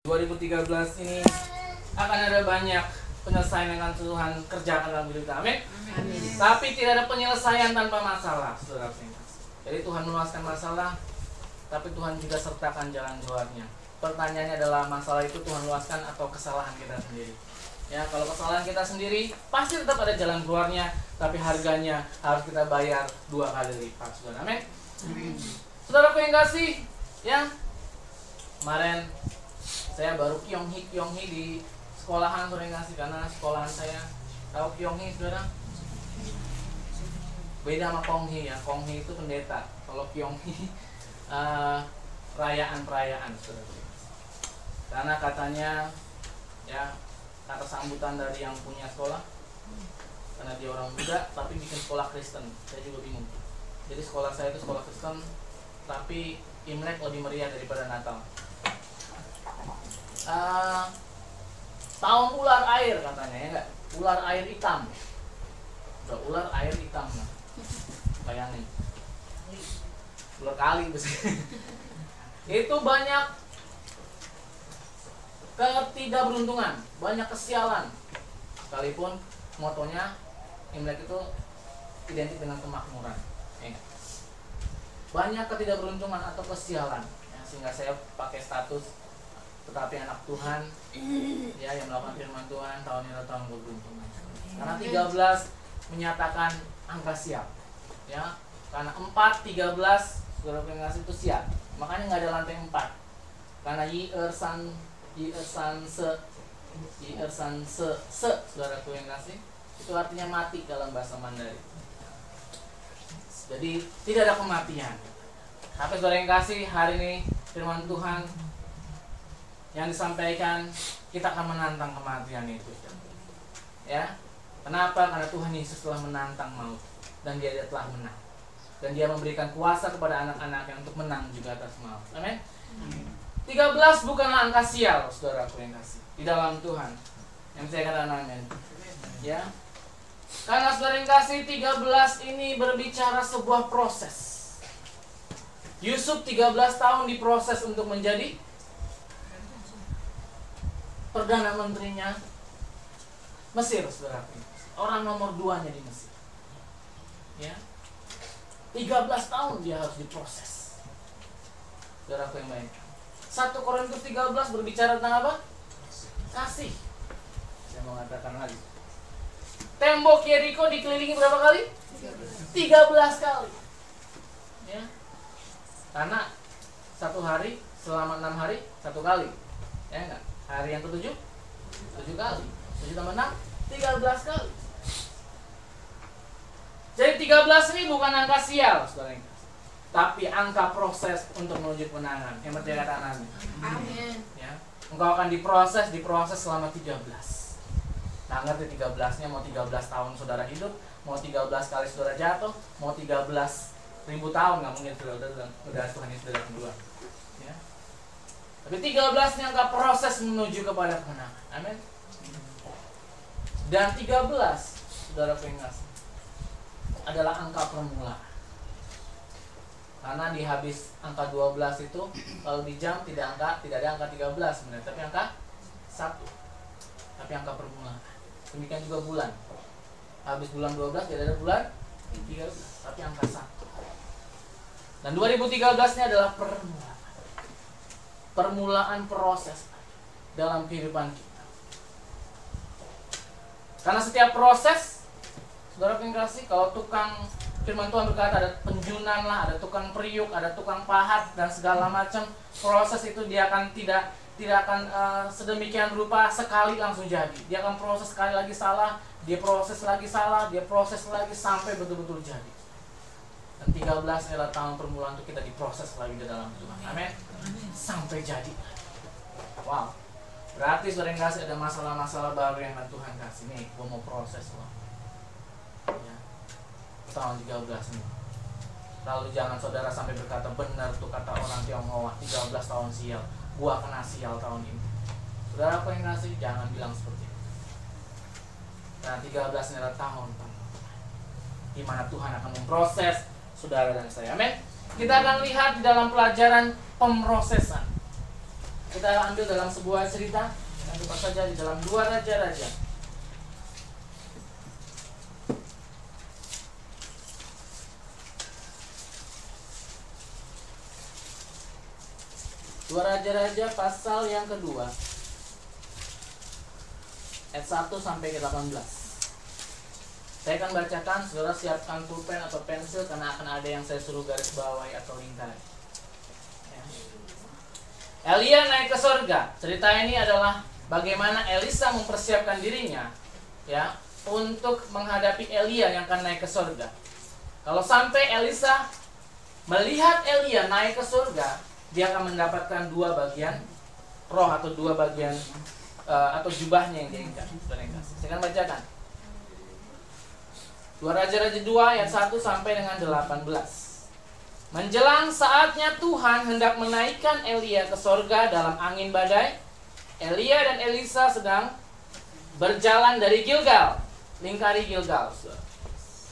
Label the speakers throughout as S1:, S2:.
S1: 2013 ini akan ada banyak penyelesaian yang akan Tuhan kerjakan dalam hidup kita. Amin. Tapi tidak ada penyelesaian tanpa masalah, saudara. Jadi Tuhan meluaskan masalah, tapi Tuhan juga sertakan jalan keluarnya. Pertanyaannya adalah masalah itu Tuhan luaskan atau kesalahan kita sendiri. Ya, kalau kesalahan kita sendiri pasti tetap ada jalan keluarnya, tapi harganya harus kita bayar 2 kali lipat, saudara. Amin. Saudaraku yang kasih, ya, kemarin saya baru Kyonghi di sekolahan, saudara yang kasih, karena sekolahan saya tahu Kyonghi, saudara. Beda sama Konghi ya. Konghi itu pendeta. Kalau Kyonghi perayaan, saudara. Karena katanya, ya, kata sambutan dari yang punya sekolah, karena dia orang muda tapi bikin sekolah Kristen. Saya juga bingung. Jadi sekolah saya itu sekolah Kristen, tapi Imlek lebih meriah daripada Natal. Tahun ular air katanya, ya enggak? Ular air hitam. Udah ular air hitam lah. Bayangin. Ular kali itu banyak ketidakberuntungan, banyak kesialan. Sekalipun motonya Imlek itu identik dengan kemakmuran. Banyak ketidakberuntungan atau kesialan, ya, sehingga saya pakai status tetapi anak Tuhan, ya, yang melakukan firman Tuhan tahun ini tahun keberuntungan. Karena 13 menyatakan angka siap, ya. Karena 4, 13 saudara pengasih itu siap. Makanya nggak ada lantai 4. Karena saudaraku yang kasih, itu artinya mati dalam bahasa Mandarin. Jadi tidak ada kematian. Tapi saudara yang kasih, hari ini firman Tuhan yang disampaikan, kita akan menantang kematian itu. Ya. Kenapa? Karena Tuhan Yesus telah menantang maut dan Dia telah menang. Dan Dia memberikan kuasa kepada anak-anaknya untuk menang juga atas maut. Amin. 13 bukanlah angka sial, saudaraku yang kasih, di dalam Tuhan. Yang saya katakan amin. Ya. Karena saudara yang kasih, 13 ini berbicara sebuah proses. Yusuf 13 tahun diproses untuk menjadi Perdana Menterinya Mesir, saudara. Orang nomor 2-nya di Mesir. Ya. 13 tahun dia harus diproses. Saudara yang baik. 1 Korintus 13 berbicara tentang apa? Kasih. Saya mau katakan lagi. Tembok Yeriko dikelilingi berapa kali? 13 kali. Ya. Karena 1 hari selama 6 hari 1 kali. Ya enggak? Hari yang ke-7 7 kali. 7 tambah 6 13 kali. Jadi 13 ini bukan angka sial, saudara. Tapi angka proses untuk menuju kemenangan. Yang percaya katakan amin. Ya. Engkau akan diproses selama 13. Nah, ngerti 13-nya, mau 13 tahun saudara hidup, mau 13 kali saudara jatuh, mau 13.000 tahun, nggak mungkin udah Tuhan Yesus sudah kedua. Ya. Tapi 13 ini angka proses menuju kepada kemenangan. Amin. Dan 13, saudara pengas, adalah angka permulaan. Karena di habis angka 12 itu, kalau di jam tidak ada angka 13 sebenarnya, tapi angka 1. Tapi angka permulaan. Demikian juga bulan. Habis bulan 12 tidak ada bulan 13, tapi angka 1. Dan 2013 ini adalah permulaan. Permulaan proses dalam kehidupan kita. Karena setiap proses, saudara kasih, kalau tukang firman Tuhan berkata ada penjunan lah, ada tukang periuk, ada tukang pahat dan segala macam, proses itu dia akan tidak akan sedemikian rupa sekali langsung jadi. Dia akan proses sekali lagi salah, dia proses lagi salah, dia proses lagi sampai betul-betul jadi. Dan 13 adalah tahun permulaan untuk kita diproses lagi di dalam Tuhan. Amin. Sampai jadi. Wow. Berarti saudara yang kasih, ada masalah-masalah baru yang Tuhan kasih. Nih, gue mau proses loh. Ya. Tahun 13 ini. Lalu jangan saudara sampai berkata, benar tuh kata orang Tionghoa, 13 tahun sial, gua kena sial tahun ini. Saudara apa yang kasih? Jangan bilang seperti itu. Karena 13 ini adalah tahun di mana Tuhan akan memproses saudara dan saya. Amin. Kita akan lihat di dalam pelajaran pemrosesan. Kita ambil dalam sebuah cerita, dan cepat saja di dalam 2 Raja-Raja. 2 Raja-Raja pasal yang kedua, ayat 1 sampai ke 18. Saya akan bacakan, saudara siapkan pulpen atau pensil karena akan ada yang saya suruh garis bawahi atau lingkari. Ya. Elia naik ke surga. Cerita ini adalah bagaimana Elisa mempersiapkan dirinya, ya, untuk menghadapi Elia yang akan naik ke surga. Kalau sampai Elisa melihat Elia naik ke surga, dia akan mendapatkan 2 bagian roh atau 2 bagian atau jubahnya yang diinginkan. Saya akan bacakan 2 Raja-Raja 2 ayat 1 sampai dengan 18. Menjelang saatnya Tuhan hendak menaikkan Elia ke sorga dalam angin badai, Elia dan Elisa sedang berjalan dari Gilgal. Lingkari Gilgal,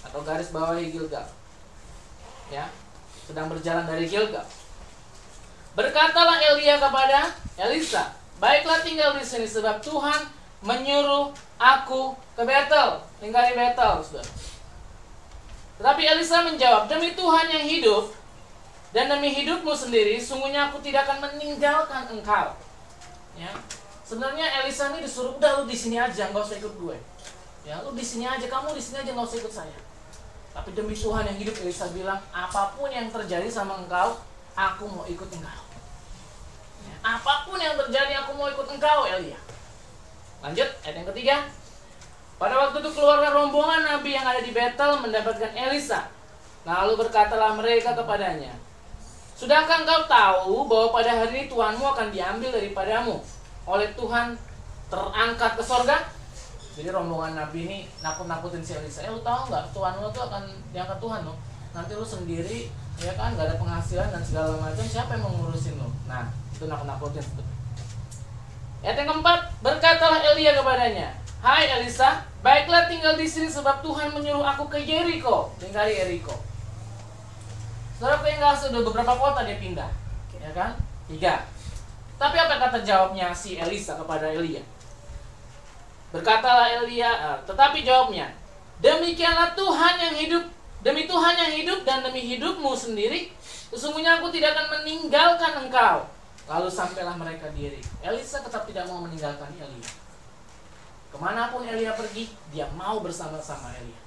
S1: atau garis bawahi Gilgal, ya, sedang berjalan dari Gilgal. Berkatalah Elia kepada Elisa, baiklah tinggal di sini sebab Tuhan menyuruh aku ke Betel. Lingkari Betel, saudara. Tetapi Elisa menjawab, demi Tuhan yang hidup dan demi hidupmu sendiri, sungguhnya aku tidak akan meninggalkan engkau. Ya, sebenarnya Elisa ini disuruh, udah lu di sini aja, nggak usah ikut gue. Ya, lu di sini aja, kamu di sini aja, nggak usah ikut saya. Tapi demi Tuhan yang hidup, Elisa bilang, apapun yang terjadi sama engkau, aku mau ikut engkau. Ya, apapun yang terjadi, aku mau ikut engkau, Elia. Lanjut, ayat yang ketiga. Pada waktu itu keluarlah rombongan nabi yang ada di Betel mendapatkan Elisa. Lalu berkatalah mereka kepadanya, sudahkah engkau tahu bahwa pada hari ini Tuhanmu akan diambil daripadamu oleh Tuhan terangkat ke sorga? Jadi rombongan nabi ini nakut-nakutin si Elisa. Lu tahu nggak, Tuhan lu tuh akan diangkat Tuhan lo. Nanti lu sendiri, ya kan, gak ada penghasilan dan segala macam. Siapa yang mau ngurusin lo? Nah, itu nakut-nakutin. Ayat yang keempat, berkatalah Elia kepadanya, hai Elisa, baiklah tinggal di sini sebab Tuhan menyuruh aku ke Yeriko. Lingkari Yeriko. Saudara yang sudah beberapa kota dia pindah, ya kan? 3. Tapi apa kata jawabnya si Elisa kepada Elia? Berkatalah Elia, tetapi jawabnya, demikianlah Tuhan yang hidup, demi Tuhan yang hidup dan demi hidupmu sendiri, sesungguhnya aku tidak akan meninggalkan engkau. Lalu sampailah mereka di Yeriko. Elisa tetap tidak mau meninggalkan Elia. Kemanapun Elia pergi, dia mau bersama-sama Elia.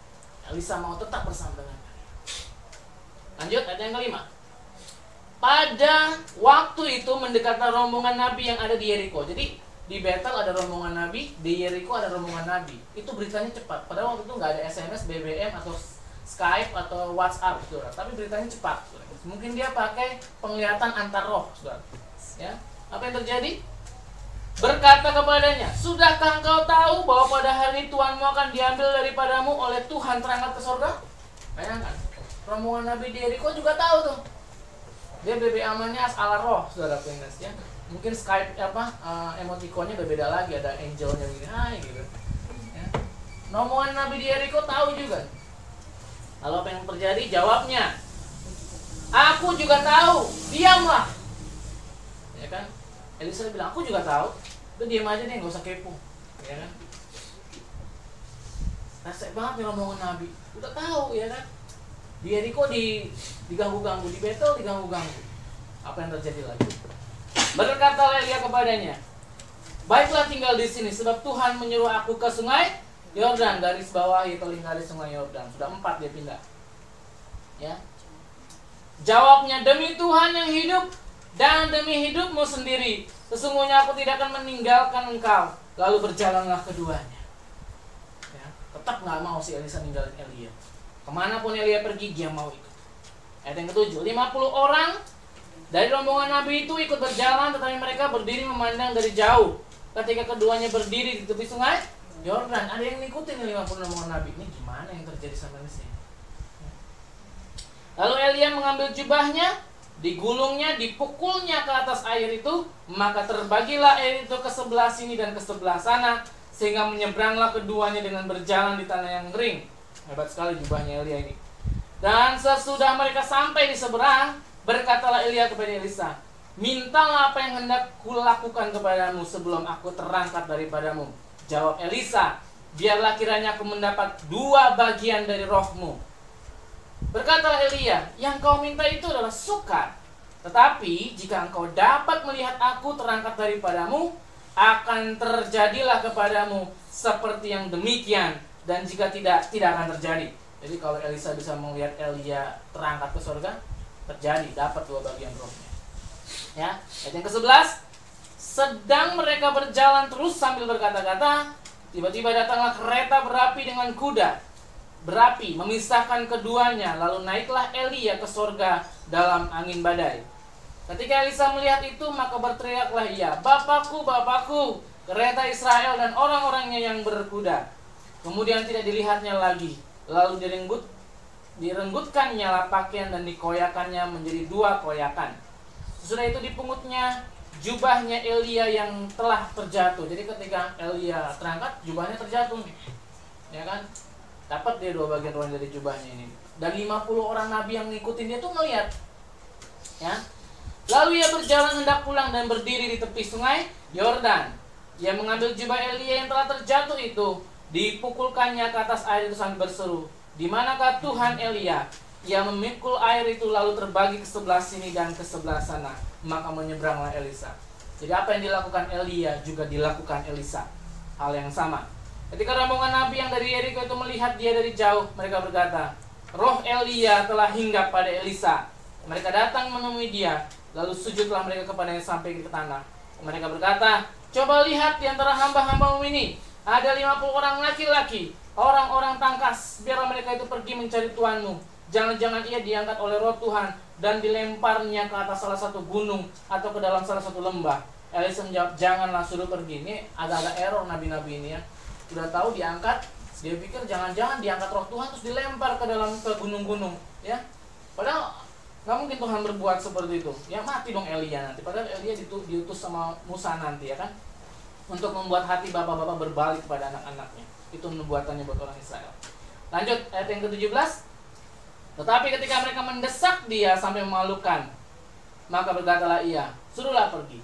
S1: Elisa mau tetap bersama dengan Elia. Lanjut, ayat yang kelima. Pada waktu itu mendekatlah rombongan nabi yang ada di Yeriko. Jadi di Betel ada rombongan nabi, di Yeriko ada rombongan nabi. Itu beritanya cepat. Padahal waktu itu nggak ada SMS, BBM atau Skype atau WhatsApp, saudara. Tapi beritanya cepat, saudara. Mungkin dia pakai penglihatan antar roh, saudara. Ya, apa yang terjadi? Berkata kepadanya, sudahkah engkau tahu bahwa pada hari ini Tuhanmu akan diambil daripadamu oleh Tuhan terangkat ke surga? Bayangkan, rombongan nabi di Yeriko juga tahu tuh. Dia BB-amannya ala roh, saudara pengas, ya. Mungkin Skype emotikonnya berbeda lagi, ada angelnya begini, hai gitu. Ya. Rombongan nabi di Yeriko tahu juga. Lalu apa yang terjadi? Jawabnya, aku juga tahu, diamlah. Ya kan? Elisa bilang, aku juga tahu. Udah diam aja deh, gak usah kepo. Ya kan? Resek banget nih rombongan nabi. Udah tahu, ya kan? Di Yeriko diganggu-ganggu, di Betel diganggu-ganggu. Apa yang terjadi lagi? Berkatalah Elia kepadanya, baiklah tinggal di sini sebab Tuhan menyuruh aku ke sungai Yordan. Garis bawahi atau lingkari sungai Yordan. Sudah 4 dia pindah. Ya. Jawabnya, demi Tuhan yang hidup dan demi hidupmu sendiri, sesungguhnya aku tidak akan meninggalkan engkau. Lalu berjalanlah keduanya. Ya, tetap gak mau si Elisa ninggalin Elia. Kemanapun Elia pergi, dia mau ikut. Ayat yang ke-7, 50 orang dari rombongan nabi itu ikut berjalan, tetapi mereka berdiri memandang dari jauh. Ketika keduanya berdiri di tepi sungai Yordan, ada yang ngikutin 50 rombongan nabi. Ini gimana yang terjadi sama Elisa? Lalu Elia mengambil jubahnya, digulungnya, dipukulnya ke atas air itu, maka terbagilah air itu ke sebelah sini dan ke sebelah sana, sehingga menyeberanglah keduanya dengan berjalan di tanah yang kering. Hebat sekali jubahnya Elia ini. Dan sesudah mereka sampai di seberang, berkatalah Elia kepada Elisa, Mintalah apa yang hendak kulakukan kepadamu sebelum aku terangkat daripadamu. Jawab Elisa, biarlah kiranya aku mendapat 2 bagian dari rohmu. Berkata Elia, yang kau minta itu adalah sukar. Tetapi jika engkau dapat melihat aku terangkat daripadamu, akan terjadilah kepadamu seperti yang demikian. Dan jika tidak, tidak akan terjadi. Jadi kalau Elisa bisa melihat Elia terangkat ke surga, terjadi, dapat 2 bagian rohnya. Ya, ayat yang ke-11. Sedang mereka berjalan terus sambil berkata-kata, tiba-tiba datanglah kereta berapi dengan kuda berapi memisahkan keduanya. Lalu naiklah Elia ke surga dalam angin badai. Ketika Elisa melihat itu, maka berteriaklah ia, Bapakku, Bapakku, kereta Israel dan orang-orangnya yang berkuda. Kemudian tidak dilihatnya lagi. Lalu direnggutkannya lah pakaian dan dikoyakannya menjadi 2 koyakan. Sesudah itu dipungutnya jubahnya Elia yang telah terjatuh. Jadi ketika Elia terangkat, jubahnya terjatuh nih, ya kan? Dapat dia 2 bagian roh dari jubahnya ini. Dan 50 orang nabi yang ngikutin dia tuh ngelihat, ya. Lalu ia berjalan hendak pulang dan berdiri di tepi sungai Yordan. Ia mengambil jubah Elia yang telah terjatuh itu, dipukulkannya ke atas air itu sambil berseru, di manakah Tuhan Elia? Ia memikul air itu lalu terbagi ke sebelah sini dan ke sebelah sana. Maka menyeberanglah Elisa. Jadi apa yang dilakukan Elia juga dilakukan Elisa. Hal yang sama. Ketika rombongan nabi yang dari Yeriko itu melihat dia dari jauh, mereka berkata, roh Elia telah hinggap pada Elisa. Mereka datang menemui dia, lalu sujudlah mereka kepadanya sampai ke tanah. Mereka berkata, coba lihat di antara hamba-hambamu ini, ada 50 orang laki-laki, orang-orang tangkas. Biarlah mereka itu pergi mencari Tuanmu. Jangan-jangan ia diangkat oleh roh Tuhan dan dilemparnya ke atas salah satu gunung atau ke dalam salah satu lembah. Elisa menjawab, janganlah, suruh pergi. Ini agak-agak error nabi-nabi ini ya. Sudah tahu diangkat, dia pikir jangan-jangan diangkat roh Tuhan terus dilempar ke dalam ke gunung-gunung, ya. Padahal nggak mungkin Tuhan berbuat seperti itu. Ya mati dong Elia nanti. Padahal Elia diutus sama Musa nanti, ya kan, untuk membuat hati bapak-bapak berbalik kepada anak-anaknya. Itu nubuatannya buat orang Israel. Lanjut ayat yang ke-17. Tetapi ketika mereka mendesak dia sampai memalukan, maka berkatalah ia, suruhlah pergi.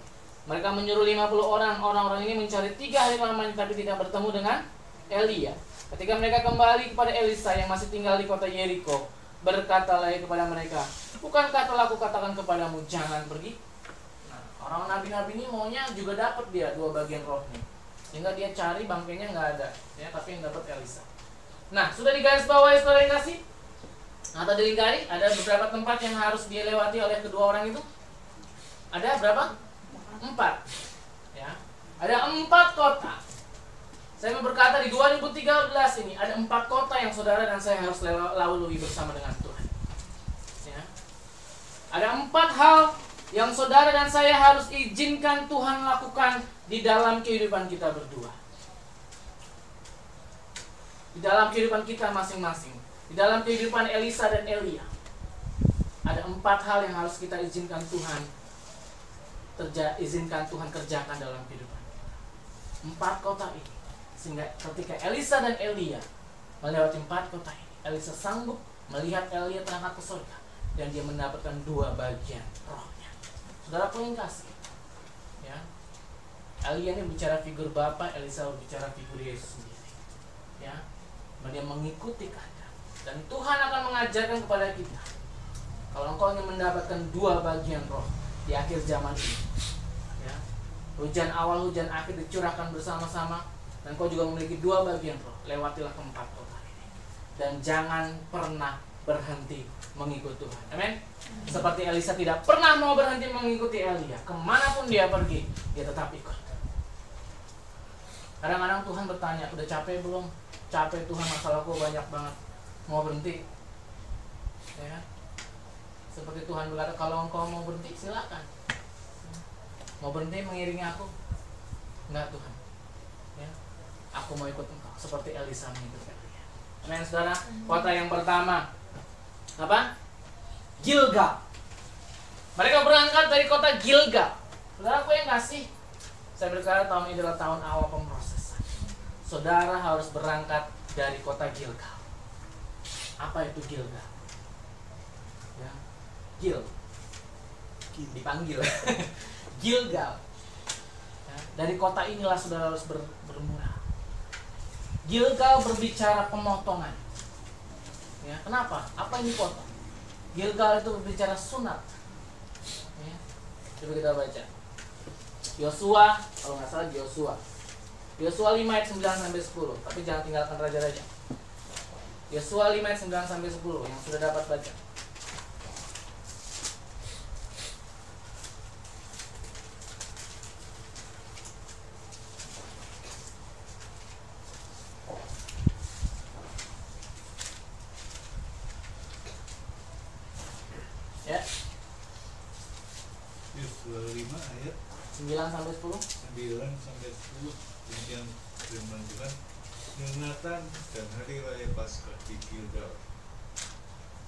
S1: Mereka menyuruh 50 orang. Orang-orang ini mencari 3 hari lamanya, tapi tidak bertemu dengan Elia. Ketika mereka kembali kepada Elisa yang masih tinggal di kota Yeriko, berkatalah ia kepada mereka, bukankah telah aku katakan kepadamu, jangan pergi? Nah, orang nabi-nabi ini maunya juga dapat dia 2 bagian rohnya, sehingga dia cari bangkainya nggak ada, ya, tapi yang dapat Elisa. Nah, sudah digaris bawahi saudara yang kasih? Atau dilingkari, ada beberapa tempat yang harus dilewati oleh kedua orang itu. Ada berapa? 4. Ya. Ada 4 kota. Saya mau berkata di 2013 ini ada 4 kota yang saudara dan saya harus lalui bersama dengan Tuhan. Ya. Ada 4 hal yang saudara dan saya harus izinkan Tuhan lakukan di dalam kehidupan kita berdua. Di dalam kehidupan kita masing-masing. Di dalam kehidupan Elisa dan Elia, ada 4 hal yang harus kita izinkan Tuhan kerjakan dalam kehidupan 4 kota ini. Sehingga ketika Elisa dan Elia melewati 4 kota ini, Elisa sanggup melihat Elia terangkat ke surga dan dia mendapatkan 2 bagian rohnya. Saudara pun kasih, ya. Elia ini bicara figur Bapa, Elisa bicara figur Yesus sendiri, ya. Dia mengikuti kehendak. Dan Tuhan akan mengajarkan kepada kita, kalau engkau ingin mendapatkan 2 bagian roh di akhir zaman ini, ya, hujan awal, hujan akhir dicurahkan bersama-sama, dan engkau juga memiliki 2 bagian roh, lewatilah ke 4 kota ini. Dan jangan pernah berhenti mengikut Tuhan. Amin. Seperti Elisa tidak pernah mau berhenti mengikuti Elia, kemanapun dia pergi, dia tetap ikut. Kadang-kadang Tuhan bertanya, udah capek belum? Capek Tuhan, masalahku banyak banget. Mau berhenti, ya. Seperti Tuhan berkata, kalau engkau mau berhenti silakan. Mau berhenti mengiringi aku? Enggak Tuhan, ya. Aku mau ikut engkau seperti Elisa mengikuti Elia. Amin saudara. Kota yang pertama apa? Gilgal. Mereka berangkat dari kota Gilgal. Saudara, aku yang kasih, saya berkata tahun ini adalah tahun awal pemrosesan. Saudara harus berangkat dari kota Gilgal. Apa itu Gilgal? Ya. dipanggil Gilgal. Ya, dari kota inilah saudara harus bermula. Gilgal berbicara pemotongan. Ya, kenapa? Apa yang dipotong? Gilgal itu berbicara sunat. Ya, coba kita baca. Yosua, kalau nggak salah Yosua 5 ayat 9 sampai 10. Tapi jangan tinggalkan raja-raja. Yosua 5 ayat 9 sampai 10 yang sudah dapat baca. Ya.
S2: Yosua 5 ayat
S1: 9 sampai 10.
S2: 9 sampai 10. Demikian firman Tuhan. Sunatan dan hari raya Paskah di Gilgal.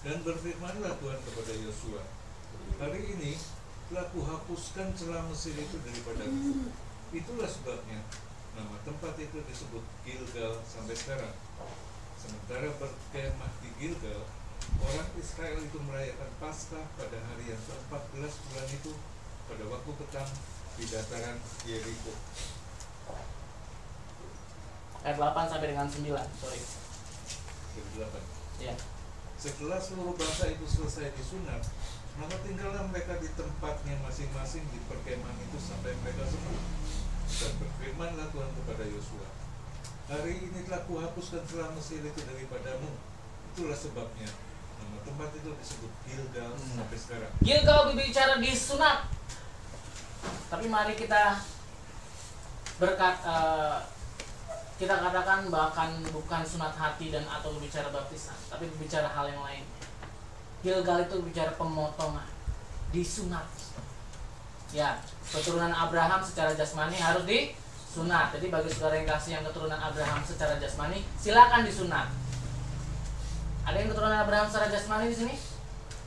S2: Dan berfirmanlah Tuhan kepada Yosua, hari ini telah kuhapuskan celah Mesir itu daripadamu. Itulah sebabnya nama tempat itu disebut Gilgal sampai sekarang. Sementara berkemah di Gilgal, orang Israel itu merayakan Paskah pada hari yang ke-14 bulan itu, pada waktu petang di dataran Yeriko.
S1: Ayat 8 sampai dengan 9. Sorry.
S2: Ayat 8.
S1: Ya.
S2: Setelah seluruh bangsa itu selesai disunat, maka tinggallah mereka di tempatnya masing-masing di perkemahan itu sampai mereka sembuh. Dan berfirmanlah Tuhan kepada Yosua, hari ini telah kuhapuskan celah Mesir itu daripadamu. Itulah sebabnya nama tempat itu disebut Gilgal sampai sekarang.
S1: Gilgal berbicara disunat. Tapi mari kita kita katakan bahkan bukan sunat hati dan atau berbicara baptisan, tapi berbicara hal yang lain. Gilgal itu berbicara pemotongan, disunat. Ya, keturunan Abraham secara jasmani harus disunat. Jadi bagi saudara yang kasih yang keturunan Abraham secara jasmani, silakan disunat. Ada yang keturunan Abraham secara jasmani di sini?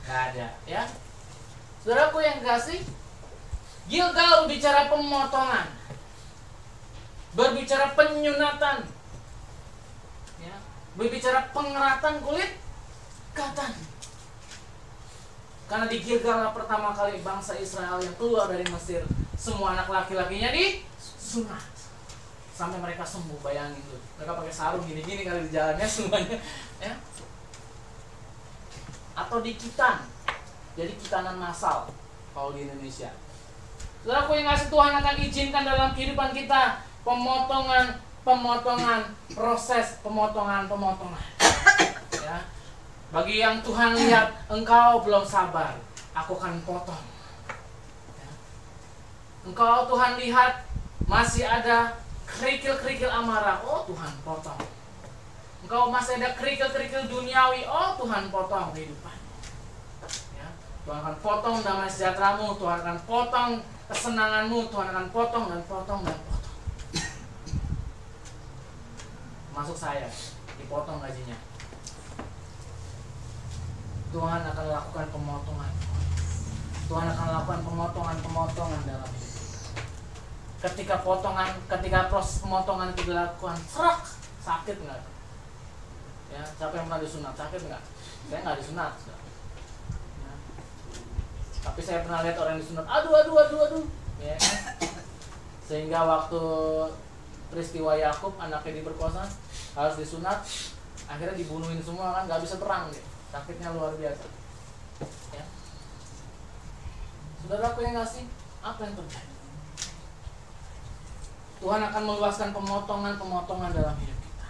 S1: Gak ada, ya. Saudaraku yang kasih, Gilgal berbicara pemotongan, berbicara penyunatan, ya, berbicara pengeratan kulit katan. Karena di Gilgal pertama kali bangsa Israel yang keluar dari Mesir, semua anak laki-lakinya disunat sampai mereka sembuh. Bayangin tuh, mereka pakai sarung gini-gini kali di jalannya semuanya, ya. Atau di kitan, jadi kitanan massal kalau di Indonesia. Saudaraku yang ngasih, Tuhan akan izinkan dalam kehidupan kita pemotongan, proses pemotongan. Ya. Bagi yang Tuhan lihat engkau belum sabar, aku akan potong. Ya. Engkau Tuhan lihat masih ada kerikil-kerikil amarah, oh Tuhan potong. Engkau masih ada kerikil-kerikil duniawi, oh Tuhan potong kehidupan. Ya. Tuhan akan potong damai sejahteramu, Tuhan akan potong kesenanganmu, Tuhan akan potong dan potong dan potong. Masuk saya, dipotong gajinya. Tuhan akan lakukan pemotongan. Tuhan akan lakukan pemotongan dalam hidup kita. Ketika proses pemotongan itu dilakukan, serak, sakit nggak? Ya, siapa yang pernah disunat, sakit nggak? Saya nggak disunat. Ya. Tapi saya pernah lihat orang yang disunat, aduh. Ya. Sehingga waktu peristiwa Yakub anaknya diperkosa harus disunat, akhirnya dibunuhin semua kan, nggak bisa terang dia, sakitnya luar biasa. Ya. Saudaraku yang ngasih, apa yang terjadi? Tuhan akan meluaskan pemotongan dalam hidup kita.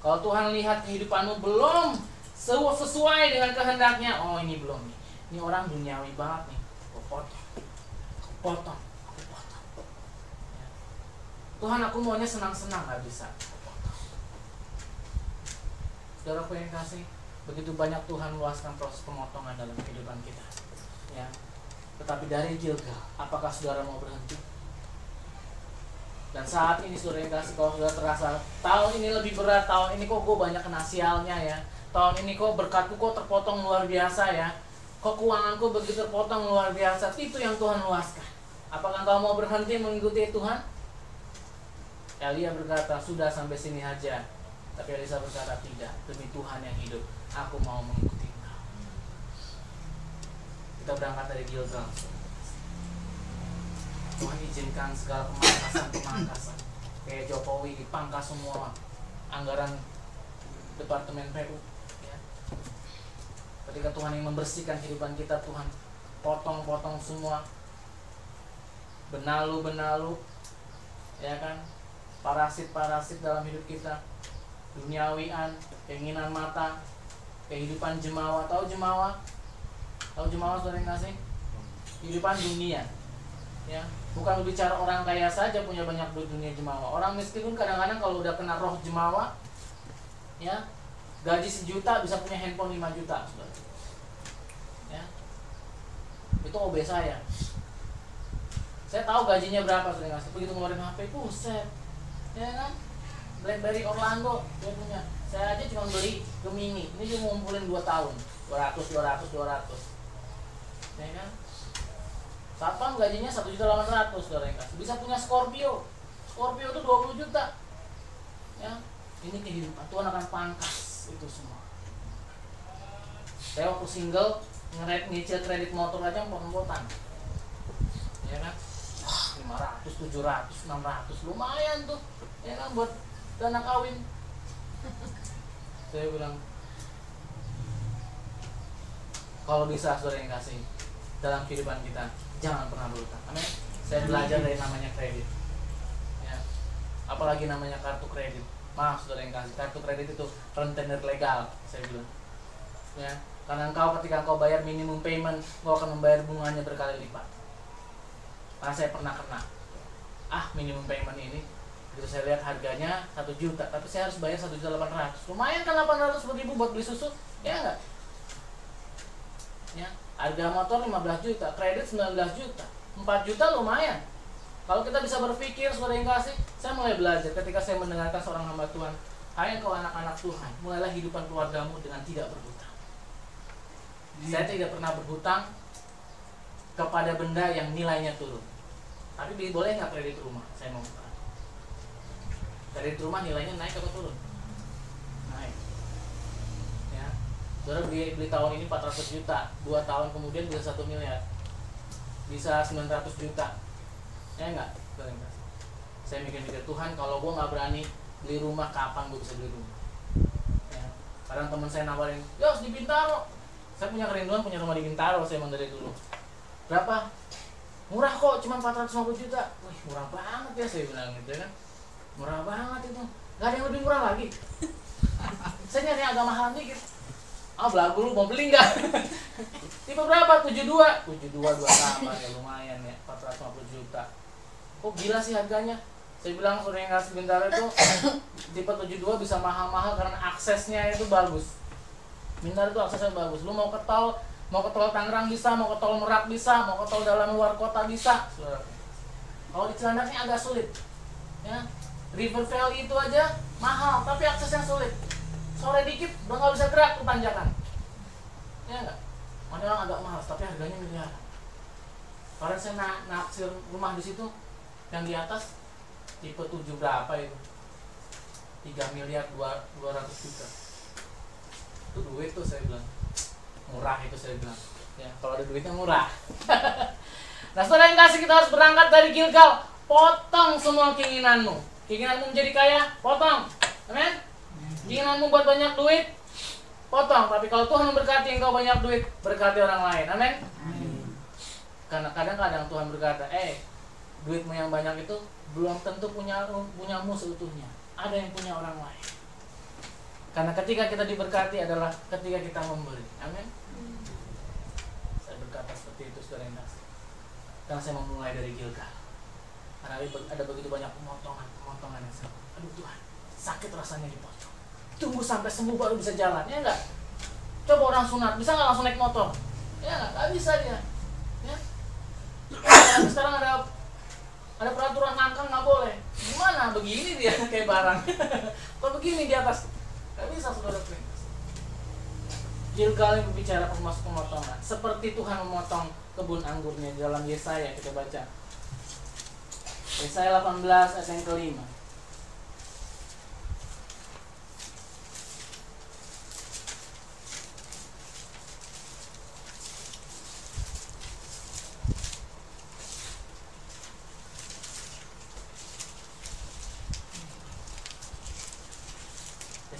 S1: Kalau Tuhan lihat kehidupanmu belum sesuai dengan kehendaknya, oh ini belum nih, ini orang duniawi banget nih, aku potong. Tuhan, aku maunya senang-senang, gak bisa. Saudaraku yang kasih, begitu banyak Tuhan luaskan proses pemotongan dalam kehidupan kita. Ya. Tetapi dari Gilgal, apakah saudara mau berhenti? Dan saat ini saudara yang kasih, kalau saudara terasa tahun ini lebih berat, tahun ini kok gue banyak kena sialnya ya, tahun ini kok berkatku kok terpotong luar biasa ya, kok keuanganku begitu terpotong luar biasa, itu yang Tuhan luaskan. Apakah engkau mau berhenti mengikuti Tuhan? Elia berkata, sudah sampai sini aja. Tapi Elisa berkata, tidak, demi Tuhan yang hidup, aku mau mengikuti engkau. Kita kita berangkat dari Gilgal. Tuhan izinkan segala pemangkasan. Kayak Jokowi dipangkas semua anggaran Departemen PU. Ya. Ketika Tuhan yang membersihkan kehidupan kita, Tuhan potong-potong semua benalu-benalu, ya kan, parasit-parasit dalam hidup kita, duniawian, keinginan mata, kehidupan jemawa. Tahu jemawa? Tahu jemawa, saudara yang kasih? Kehidupan dunia, ya. Bukan berbicara orang kaya saja punya banyak duit dunia jemawa. Orang miskin pun kadang-kadang kalau udah kena roh jemawa, ya, gaji 1 juta bisa punya handphone 5 juta, saudara. Ya. Itu OB saya. Saya tahu gajinya berapa, saudara ngasih. Begitu ngeluarin HP, buset, ya kan? BlackBerry Orlando dia punya. Saya aja cuma beli Gemini. Ini dia ngumpulin 2 tahun, 200. Ya kan? Satpam gajinya 1.800.000, saudara yang kasih. Bisa punya Scorpio. Scorpio itu 20 juta. Ya, ini kehidupan. Tuhan akan pangkas itu semua. Saya waktu single nyicil kredit motor aja empot-empotan. Ya kan? 500, 700, 600, lumayan tuh, ya kan, buat dana kawin. Saya bilang, kalau bisa saudara yang kasih dalam kehidupan kita, jangan pernah berutang. Amin. Saya belajar dari namanya kredit, ya. Apalagi namanya kartu kredit. Maaf saudara yang kasih, kartu kredit itu rentenir legal, saya bilang, ya. Karena ketika engkau bayar minimum payment, engkau akan membayar bunganya berkali lipat. Karena saya pernah kena minimum payment ini, begitu saya lihat harganya 1 juta, tapi saya harus bayar 1.800.000. Lumayan kan 800.000 buat beli susu, ya enggak? Ya, harga motor 15 juta, kredit 19 juta, 4 juta lumayan. Kalau kita bisa berpikir, saudara yang kasih, saya mulai belajar ketika saya mendengarkan seorang hamba Tuhan, hai engkau anak-anak Tuhan, mulailah hidupan keluargamu dengan tidak berhutang. Saya tidak pernah berhutang kepada benda yang nilainya turun. Tapi boleh nggak kredit rumah? Saya mau bertanya. Kredit rumah nilainya naik atau turun? Naik. Ya. Saudara beli tahun ini 400 juta, 2 tahun kemudian bisa 1 miliar, bisa 900 juta. Ya enggak? Saya mikir-mikir, Tuhan, kalau gue nggak berani beli rumah, kapan gue bisa beli rumah? Ya. Kadang teman saya nawarin, Yos di Bintaro. Saya punya kerinduan punya rumah di Bintaro, saya emang dari dulu. Berapa? Murah kok, cuma 450 juta. Wih, murah banget ya, saya bilang gitu kan. Murah banget itu. Gak ada yang lebih murah lagi. Saya nyari agak mahal dikit. Belagu lu mau beli nggak? Tipe berapa? 72. 72 2 kamar ya, lumayan ya, 450 juta. Kok gila sih harganya? Saya bilang saudara yang ngasih Bintaro itu tipe 72 bisa mahal-mahal karena aksesnya itu bagus. Bintaro itu aksesnya bagus. Lu mau ke tol Tangerang bisa, mau ke tol Merak bisa, mau ke tol dalam luar kota bisa. Kalau di Cilandak ini agak sulit, ya. River Valley itu aja mahal, tapi aksesnya sulit. Sore dikit udah nggak bisa gerak tuh tanjakan, ya nggak? Memang agak mahal, tapi harganya miliaran. Karena saya naksir rumah di situ yang di atas tipe 7 berapa itu? 3 miliar 200 juta. Itu duit tuh, saya bilang. Murah itu, saya bilang. Ya, kalau ada duitnya murah. Nah, saudara yang kasih, kita harus berangkat dari Gilgal. Potong semua keinginanmu. Keinginanmu menjadi kaya, potong. Amin. Keinginanmu buat banyak duit, potong. Tapi kalau Tuhan memberkati engkau banyak duit, berkati orang lain. Amin. Karena kadang-kadang Tuhan berkata, duitmu yang banyak itu belum tentu punyamu seutuhnya. Ada yang punya orang lain. Karena ketika kita diberkati adalah ketika kita memberi. Amin. Saya berkata seperti itu, saudara yang kasih. Karena saya memulai dari Gilgal. Karena ada begitu banyak pemotongan yang sama. Aduh Tuhan, sakit rasanya dipotong. Tunggu sampai sembuh baru bisa jalan, ya enggak? Coba orang sunat, bisa nggak langsung naik motor? Ya nggak bisa dia. Ya. Tapi sekarang ada peraturan ngangkang nggak boleh. Gimana? Begini dia kayak barang. Kalau begini di atas. Gak bisa, saudara perintas. Gilgal yang berbicara termasuk pemotongan. Seperti Tuhan memotong kebun anggurnya di dalam Yesaya, kita baca. Yesaya 18 ayat yang kelima.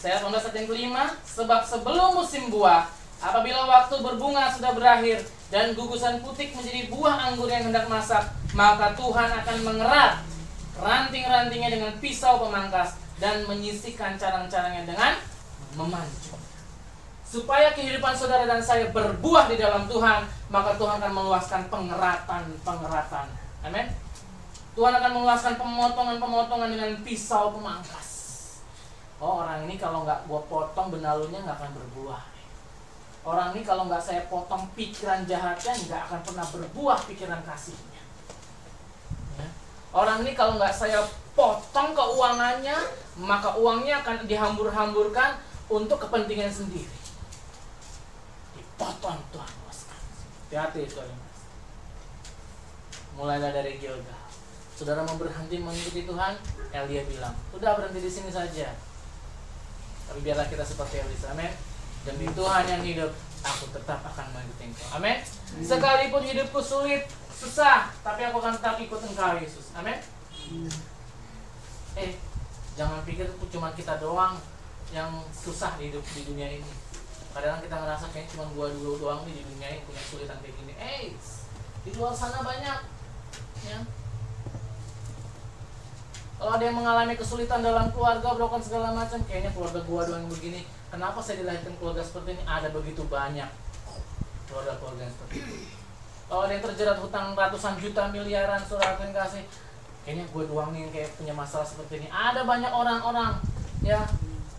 S1: Saya 18 ayat yang kelima, sebab sebelum musim buah, apabila waktu berbunga sudah berakhir dan gugusan putik menjadi buah anggur yang hendak masak, maka Tuhan akan mengerat ranting-rantingnya dengan pisau pemangkas dan menyisihkan carang-carangnya dengan memancung. Supaya kehidupan saudara dan saya berbuah di dalam Tuhan, maka Tuhan akan meluaskan pengeratan. Amin. Tuhan akan meluaskan pemotongan-pemotongan dengan pisau pemangkas. Oh, orang ini kalau nggak gua potong benalunya nggak akan berbuah. Orang ini kalau nggak saya potong pikiran jahatnya nggak akan pernah berbuah pikiran kasihnya. Ya. Orang ini kalau nggak saya potong keuangannya, maka uangnya akan dihambur-hamburkan untuk kepentingan sendiri. Dipotong Tuhan luaskan. Hati-hati saudara. Mulailah dari Gilgal. Saudara mau berhenti mengikuti Tuhan, Elia bilang, sudah berhenti di sini saja. Tapi biarlah kita seperti Elisa. Amin. Demi Tuhan yang hidup, aku tetap akan mengikuti Engkau. Amin. Sekalipun hidupku sulit, susah, tapi aku akan tetap ikut Engkau, Yesus. Amin. Jangan pikir cuma kita doang yang susah hidup di dunia ini. Kadang kita ngerasa kayak cuma gua dulu doang nih di dunia ini punya kesulitan kayak gini. Di luar sana banyak. Ya. Kalau ada yang mengalami kesulitan dalam keluarga, broken segala macam, kayaknya keluarga gua doang yang begini. Kenapa saya dilahirkan keluarga seperti ini? Ada begitu banyak keluarga-keluarga yang seperti ini. Kalau ada yang terjerat hutang ratusan juta miliaran, saudara yang kasih, kayaknya gue doang nih yang kayak punya masalah seperti ini. Ada banyak orang-orang, ya.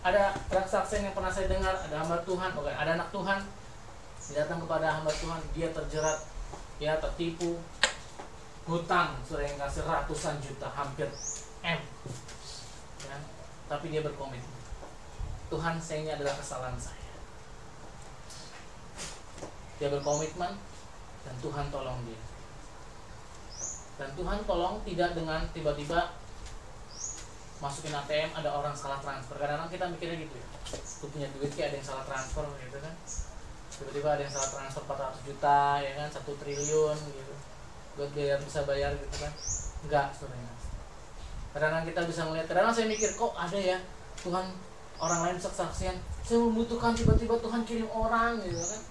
S1: Ada kesaksian yang pernah saya dengar, ada hamba Tuhan, ada anak Tuhan, dia datang kepada hamba Tuhan, dia terjerat, ya tertipu, hutang, saudara yang kasih ratusan juta, hampir M, ya. Tapi dia berkomitmen, Tuhan, saya ini adalah kesalahan saya. Dia berkomitmen dan Tuhan tolong dia. Dan Tuhan tolong tidak dengan tiba-tiba masukin ATM ada orang salah transfer. Kadang-kadang kita mikirnya gitu ya, gue punya duit kayak ada yang salah transfer gitu kan. Tiba-tiba ada yang salah transfer 400 juta ya kan, 1 triliun gitu, buat biar bisa bayar gitu kan. Enggak, sebenarnya. Kadang-kadang kita bisa melihat, kadang-kadang saya mikir kok ada ya Tuhan, orang lain saksian, saya membutuhkan tiba-tiba Tuhan kirim orang gitu kan.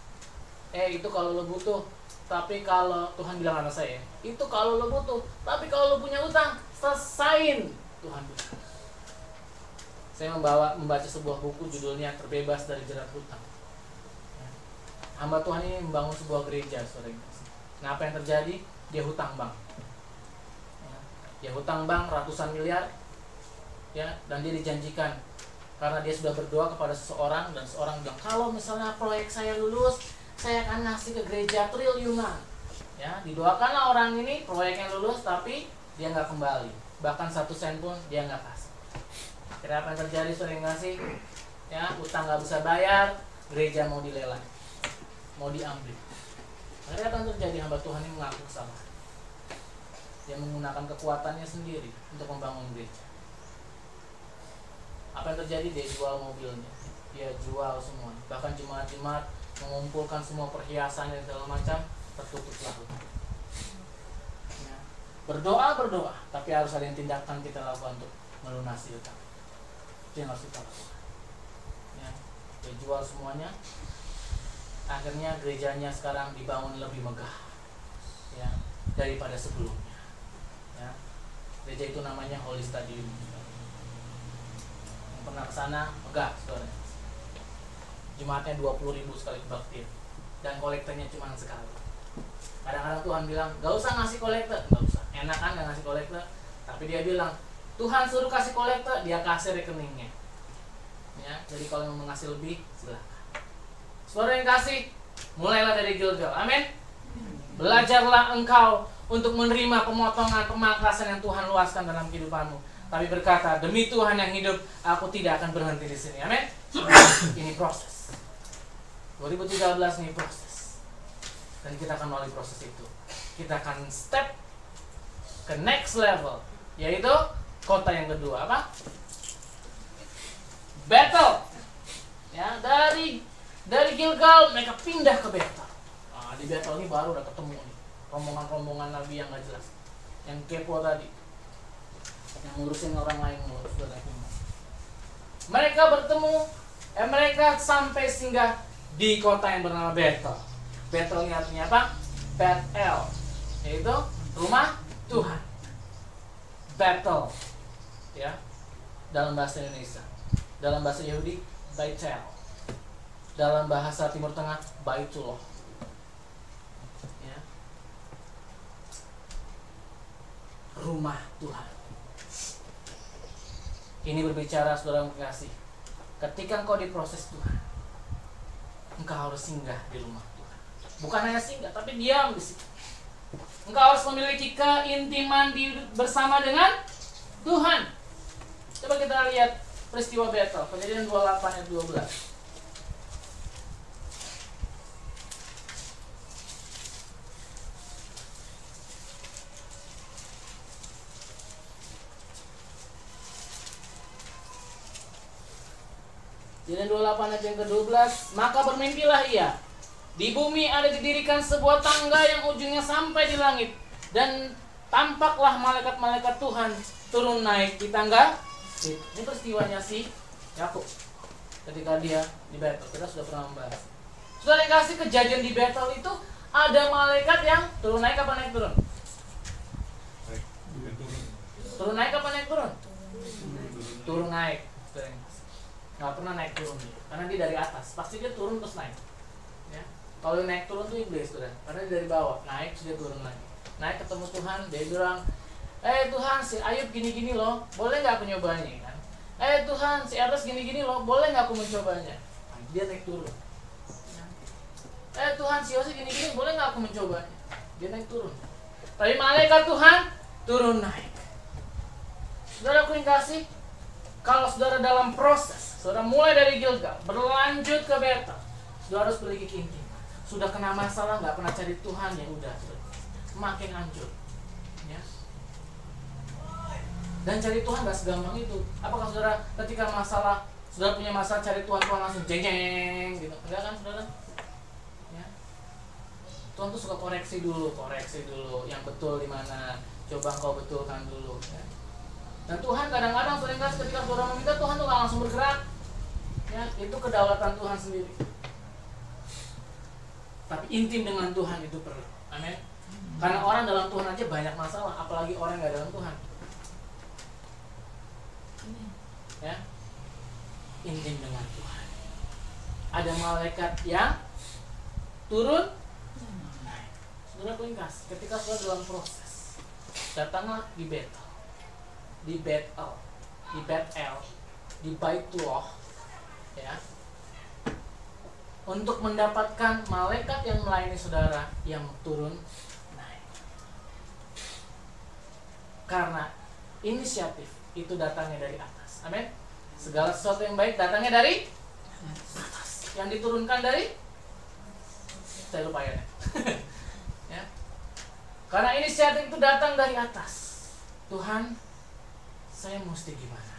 S1: Itu kalau lo butuh. Tapi kalau Tuhan bilang sama saya, itu kalau lo butuh. Tapi kalau lo punya utang, selesain, Tuhan bilang. Saya membaca sebuah buku judulnya Terbebas dari Jerat Hutang. Hamba Tuhan ini membangun sebuah gereja, saudara. Nah, apa yang terjadi? Dia hutang bank. Dia hutang bank ratusan miliar, ya, dan dia dijanjikan karena dia sudah berdoa kepada seseorang dan seseorang bilang, kalau misalnya proyek saya lulus, saya akan ngasih ke gereja triliunan. Ya, didoakanlah orang ini proyeknya lulus, tapi dia nggak kembali, bahkan 1 sen pun dia nggak kasih. Kira apa yang terjadi? Sering ngasih, ya, utang nggak bisa bayar, gereja mau dilelang, mau diambil. Akhirnya apa yang terjadi? Hamba Tuhan ini mengaku kesalahan. Dia menggunakan kekuatannya sendiri untuk membangun gereja. Apa yang terjadi? Dia jual mobilnya, dia jual semua, bahkan jemaat-jemaat mengumpulkan semua perhiasan dan segala macam, tertutuplah hutang. Ya. Berdoa, tapi harus ada yang tindakan kita lakukan untuk melunasi hutang. Itu yang harus kita lakukan. Ya. Dia jual semuanya. Akhirnya gerejanya sekarang dibangun lebih megah, ya, daripada sebelumnya. Ya. Gereja itu namanya Holy Stadium. Yang pernah kesana megah, saudara. Jemaatnya 20.000 sekali kebaktian dan kolektornya cuma sekali. Kadang-kadang Tuhan bilang gak usah ngasih kolektor, gak usah, enak kan gak ngasih kolektor. Tapi dia bilang Tuhan suruh kasih kolektor, dia kasih rekeningnya. Ya, jadi kalau mau ngasih lebih, silakan. Saudara yang kasih, mulailah dari Gilgal. Amin. Belajarlah engkau untuk menerima pemotongan, pemangkasan yang Tuhan luaskan dalam kehidupanmu. Tapi berkata, demi Tuhan yang hidup, aku tidak akan berhenti di sini. Amin. Ini proses. 2013 ini proses. Dan kita akan melalui proses itu. Kita akan step ke next level, yaitu kota yang kedua. Apa? Bethel. Ya, dari Gilgal mereka pindah ke Bethel. Nah, di Bethel ini baru udah ketemu nih rombongan-rombongan nabi yang gak jelas, yang kepo tadi, yang ngurusin orang lain mulu. Mereka bertemu, mereka sampai singgah di kota yang bernama Betel. Betel ini artinya apa? Betel, yaitu rumah Tuhan. Betel, ya, dalam bahasa Indonesia. Dalam bahasa Yahudi, Baitel. Dalam bahasa Timur Tengah, Baitullah. Ya. Rumah Tuhan. Ini berbicara, saudara yang kekasih, ketika engkau diproses Tuhan, engkau harus singgah di rumah Tuhan. Bukan hanya singgah, tapi diam di situ. Engkau harus memiliki keintiman bersama dengan Tuhan. Coba kita lihat peristiwa Betel, Kejadian 28 ayat 12. Kejadian 28 ayat yang ke-12. Maka bermimpilah ia, di bumi ada didirikan sebuah tangga yang ujungnya sampai di langit, dan tampaklah malaikat-malaikat Tuhan turun naik di tangga. Ini peristiwanya si Yakub ketika dia di Betel. Kita sudah pernah membahas. Saudara yang kasih, kejadian di Betel itu ada malaikat yang turun naik apa naik turun? Turun naik apa naik turun? Turun naik. Nggak pernah naik turun dia, karena dia dari atas. Pasti dia turun terus naik. Ya. Kalau naik turun tuh iblis, saudara. Karena dia dari bawah naik, terus dia turun lagi. Naik ketemu Tuhan, dia bilang, Tuhan, si Ayub gini-gini loh, boleh nggak aku nyobanya? Kan? Tuhan, si Ernest gini-gini loh, boleh nggak aku mencobanya? Nah, dia naik turun. Ya. Tuhan, si Yosi gini-gini, boleh nggak aku mencobanya? Dia naik turun. Tapi malaikat Tuhan turun naik. Saudara aku yang kasih, kalau saudara dalam proses, saudara mulai dari Gilgal, berlanjut ke Betel, saudara harus memiliki keintiman. Sudah kena masalah, nggak pernah cari Tuhan, ya udah, makin hancur. Ya. Dan cari Tuhan nggak segampang itu. Apakah saudara ketika masalah, saudara punya masalah cari Tuhan langsung jeng-jeng gitu? Enggak kan, saudara? Ya. Tuhan tuh suka koreksi dulu, yang betul di mana. Coba engkau betulkan dulu. Ya. Dan Tuhan kadang-kadang seringkali ketika saudara meminta, Tuhan tuh nggak langsung bergerak. Ya, itu kedaulatan Tuhan sendiri. Tapi intim dengan Tuhan itu perlu. Amin. Karena orang dalam Tuhan aja banyak masalah, apalagi orang yang nggak dalam Tuhan. Ya, intim dengan Tuhan. Ada malaikat yang turun. Saudara kuingkas, ketika saudara dalam proses, datanglah di Betel, di Baitullah, ya, untuk mendapatkan malaikat yang melayani saudara yang turun naik. Karena inisiatif itu datangnya dari atas. Amin. Segala sesuatu yang baik datangnya dari atas. Yang diturunkan dari, saya lupa ya. Ya. Karena inisiatif itu datang dari atas. Tuhan, saya mesti gimana?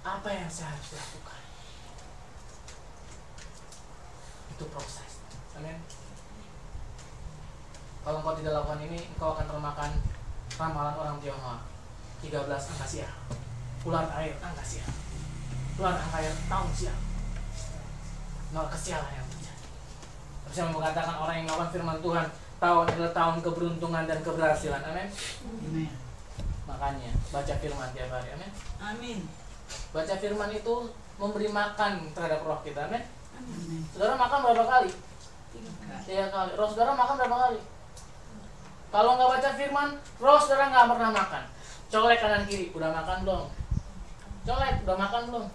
S1: Apa yang saya harus lakukan? Itu proses. Amin. Kalau engkau tidak lakukan ini, engkau akan termakan ramalan orang Tionghoa. 13 angka sial. Ular air angka sial. Ular angka air tahun sial. Nol kesialan yang terjadi. Saya mau mengatakan orang yang melakukan firman Tuhan, tahun adalah tahun keberuntungan dan keberhasilan. Amin. Amin. Makanya baca firman tiap hari. Amin. Amin. Baca firman itu memberi makan terhadap roh kita. Amin. Amin. Saudara makan berapa kali? 3 kali. Roh saudara makan berapa kali? Kalau nggak baca firman, roh saudara nggak pernah makan. Colek kanan kiri, udah makan belum? Colek, udah makan belum?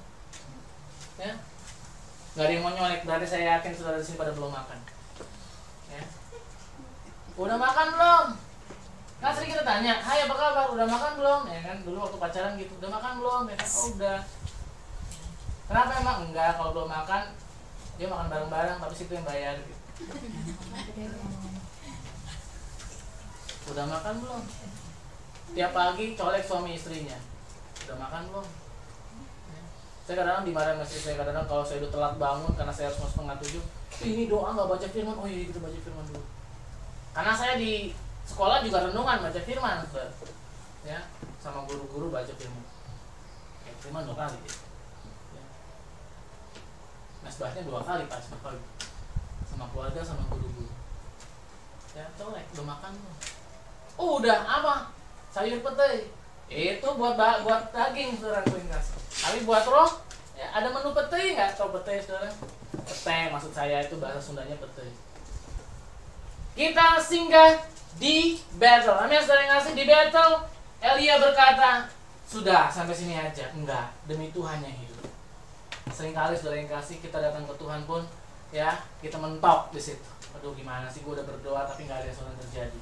S1: Ya. Nggak ada yang mau nyolek, berarti saya yakin saudara di sini pada belum makan. Ya. Udah makan belum? Nah sering kita tanya, hai apa kabar? Udah makan belum? Ya kan dulu waktu pacaran gitu, udah makan belum? Ya kan, oh udah. Kenapa emang? Enggak, kalau belum makan dia makan bareng-bareng, tapi situ yang bayar gitu. Udah makan belum? Tiap pagi colek suami istrinya. Udah makan belum? Saya kadang-kadang dimarahin sama istri saya, kadang-kadang kalau saya udah telat bangun karena saya harus masuk 6:30. Ini doa nggak baca firman? Oh iya kita baca firman dulu. Karena saya di sekolah juga renungan baca firman, ya, sama guru-guru baca firman. Ya, firman 2 kali. Ya. mesbahnya 2 kali Pak, pagi sama keluarga sama guru-guru. Ya colek, udah makan belum? Oh udah, apa? Sayur petai. Itu buat daging saudara yang kasih. Tapi buat roh, ya ada menu petai nggak? Tahu petai saudara? Petai maksud saya itu bahasa Sundanya petai. Kita singgah di Betel. Amin saudara yang kasih, di Betel Elia berkata, sudah sampai sini aja. Enggak, demi Tuhan yang hidup. Seringkali saudara yang kasih, kita datang ke Tuhan pun ya kita mentok di situ. Aduh gimana sih, gue udah berdoa tapi nggak ada yang terjadi.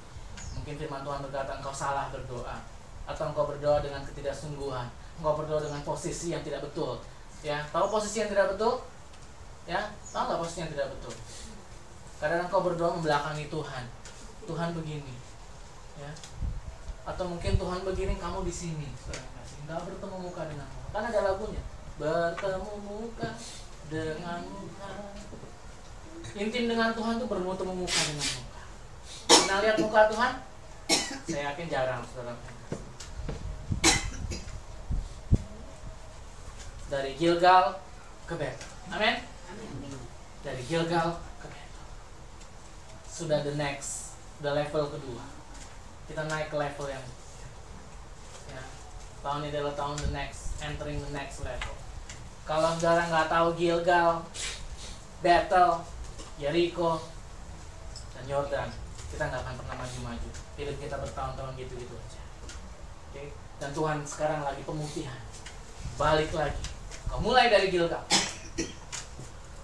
S1: Mungkin firman Tuhan berkata engkau salah berdoa, atau engkau berdoa dengan ketidaksungguhan, engkau berdoa dengan posisi yang tidak betul. Ya, tahu posisi yang tidak betul? Ya, tahu nggak posisi yang tidak betul? Kadang engkau berdoa membelakangi Tuhan. Tuhan begini, ya. Atau mungkin Tuhan begini, kamu di sini, nggak bertemu muka dengan muka. Kan ada lagunya, bertemu muka dengan muka. Intim dengan Tuhan tuh bertemu muka dengan muka. Pernah lihat muka Tuhan? Saya yakin jarang, saudara. Dari Gilgal ke Betel. Amin. Dari Gilgal ke Betel. Sudah the next, udah level kedua. Kita naik ke level yang ya, tahun ini adalah tahun the next, entering the next level. Kalau saudara nggak tahu Gilgal, Betel, Yeriko, dan Yordan, kita nggak akan pernah maju-maju. Hidup kita bertahun-tahun gitu-gitu aja. Oke? Dan Tuhan sekarang lagi pemutihan. Balik lagi. Kau mulai dari Gilgal.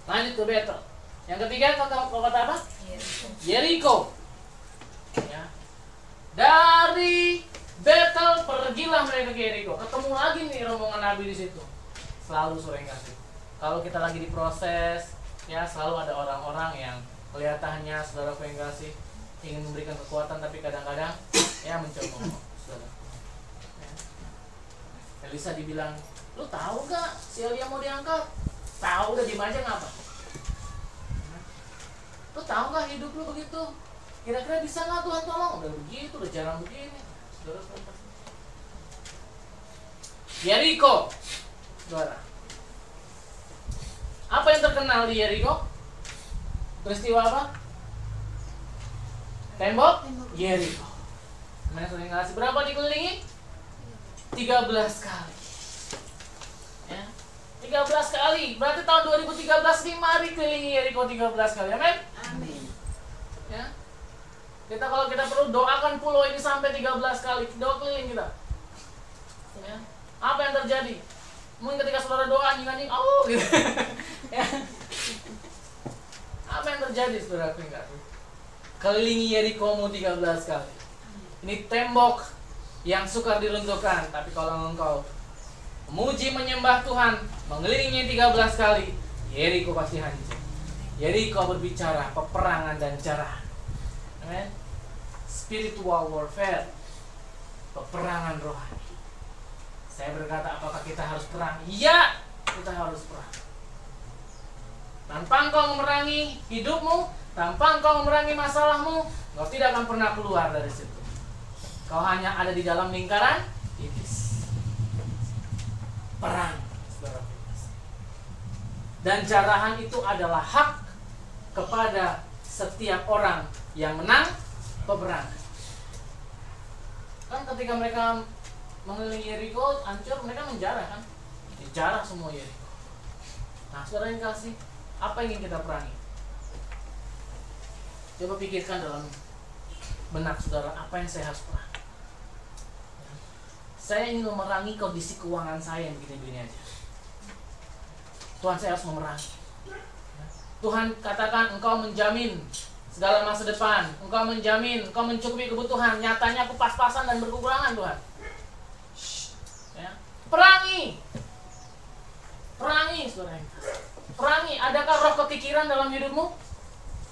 S1: Lanjut ke Betel. Yang ketiga kau kata apa? Yeriko. Ya. Dari Betel pergilah mereka ke Yeriko. Ketemu lagi nih rombongan Nabi di situ. Selalu sore kasih. Kalau kita lagi di proses, ya selalu ada orang-orang yang kelihatannya saudara yang kasih ingin memberikan kekuatan, tapi kadang-kadang ya mencoba saudara. Ya. Elisa dibilang, lu tahu gak si Elia mau diangkat? Tahu, udah diem aja ngapa? Lu tahu gak hidup lu begitu? Kira-kira bisa gak Tuhan tolong? Udah begitu, udah jarang begini. Saudara. Yeriko, saudara. Apa yang terkenal di Yeriko? Peristiwa apa? Tembok Yeriko. Mana sering ngasih berapa dikelilingi? 13 kali. Ya. 13 kali. Berarti tahun 2013 5 hari kelilingi Yeriko 13 kali. Amin.
S3: Amin.
S1: Ya. Kalau kita perlu doakan pulau ini sampai 13 kali. Doa keliling kita. Ya. Apa yang terjadi? Mungkin ketika saudara doa anjing-anjing, oh gitu. Ya. Apa yang terjadi saudara? Kelilingi Yeriko 13 kali. Ini tembok yang sukar diruntuhkan. Tapi kalau engkau memuji menyembah Tuhan, mengelilingi 13 kali, Yeriko pasti hancur. Yeriko berbicara peperangan dan jarahan. Amen. Spiritual warfare, peperangan rohani. Saya berkata, apakah kita harus perang? Iya, kita harus perang. Tanpa engkau memerangi hidupmu, tanpa engkau memerangi masalahmu, engkau tidak akan pernah keluar dari situ. Kau hanya ada di dalam lingkaran iblis. Perang, saudara. Dan jarahan itu adalah hak kepada setiap orang yang menang peperangan. Kan ketika mereka mengelilingi Yeriko hancur, mereka menjarah kan? Dijarah semua Yeriko. Nah, saudara yang kasih, apa yang ingin kita perangi? Coba pikirkan dalam benak saudara, apa yang saya harus perangi? Saya ingin memerangi kondisi keuangan saya yang begini-begini aja. Tuhan, saya harus memerangi. Tuhan katakan, engkau menjamin segala masa depan, engkau menjamin, engkau mencukupi kebutuhan. Nyatanya aku pas-pasan dan berkekurangan, Tuhan. Ya. Perangi, saudara. Perangi. Adakah roh kekikiran dalam hidupmu?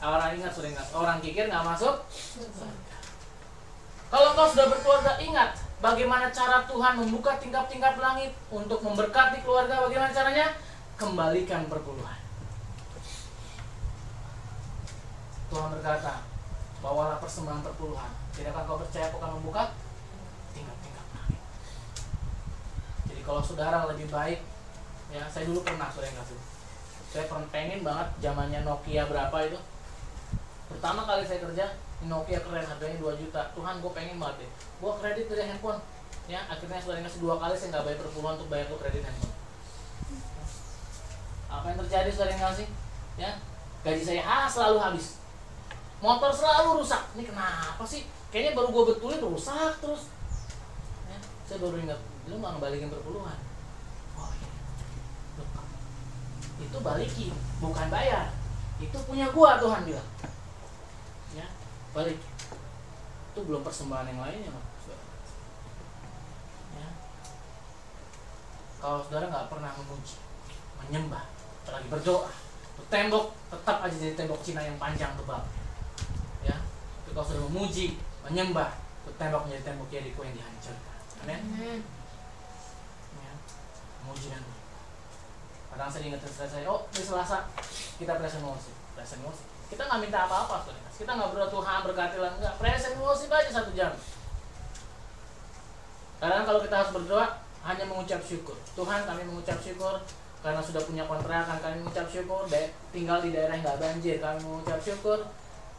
S1: Orang ingat, saudara, ingat. Orang kikir nggak masuk. Kalau engkau sudah berkeluarga, ingat bagaimana cara Tuhan membuka tingkap-tingkap langit untuk memberkati keluarga. Bagaimana caranya? Kembalikan perpuluhan. Tuhan berkata, bawalah persembahan perpuluhan. Tidakkah kau percaya aku akan membuka tingkap-tingkap langit? Jadi kalau saudara lebih baik, ya saya dulu pernah saudara yang kasih. Saya pengen banget zamannya Nokia berapa itu. Pertama kali saya kerja di Nokia keren, harganya 2 juta. Tuhan, gue pengen banget deh. Gue kredit dari handphone. Ya, akhirnya sudah ngasih 2 kali saya nggak bayar per bulan untuk bayar tuh kredit handphone. Apa yang terjadi sudah ngasih? Ya, gaji saya selalu habis. Motor selalu rusak. Ini kenapa sih? Kayaknya baru gue betulin rusak terus. Ya, saya baru ingat, lu nggak ngebalikin perpuluhan. Oh iya. Loh, itu balikin, bukan bayar. Itu punya gua, Tuhan bilang. Ya, balik. Itu belum persembahan yang lainnya, Pak. Ya. Kalau saudara nggak pernah memuji, menyembah, apalagi berdoa, tembok tetap aja jadi tembok Cina yang panjang tebal. Ya, tapi kalau saudara memuji, menyembah, tembok menjadi tembok Yeriko yang dihancurkan. Amin. Ya, memuji dan kadang saya ingetin saya, oh ini Selasa kita present worship. Kita nggak minta apa-apa, saudara. Kita nggak berdoa Tuhan berkatilah, enggak. Present worship aja 1 jam. Kadang kalau kita harus berdoa hanya mengucap syukur. Tuhan, kami mengucap syukur karena sudah punya kontrakan, kami mengucap syukur tinggal di daerah yang nggak banjir, kami mengucap syukur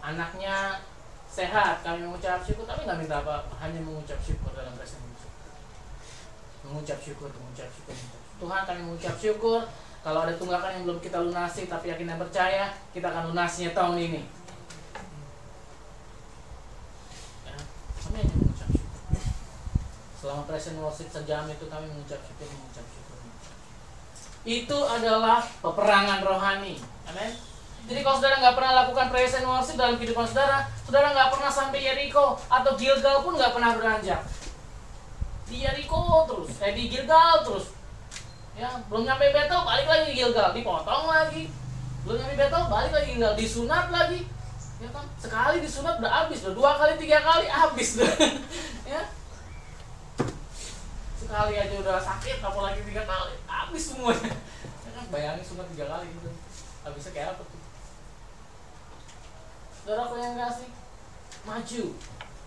S1: anaknya sehat, kami mengucap syukur. Tapi nggak minta apa-apa, hanya mengucap syukur dalam present worship. Mengucap syukur. Tuhan, kami mengucap syukur kalau ada tunggakan yang belum kita lunasi tapi yakin dan percaya kita akan lunasinya tahun ini. Ya, kami hanya mengucap syukur. Selama present worship sejam itu kami mengucap syukur. Itu adalah peperangan rohani. Amin. Jadi kalau saudara nggak pernah lakukan present worship dalam kehidupan saudara, saudara nggak pernah sampai Yeriko atau Gilgal pun nggak pernah beranjak. Di Yeriko terus, di Gilgal terus. Ya, belum nyampe Betel, balik lagi di Gilgal, dipotong lagi. Belum nyampe Betel, balik lagi Gilgal, disunat lagi. Ya kan? Sekali disunat udah habis, udah 2 kali 3 kali habis. Ya. Sekali aja udah sakit, apalagi 3 kali, habis semuanya. Ya kan? Bayangin sunat 3 kali gitu. Habisnya kayak apa tuh? Saudara aku yang kasih maju.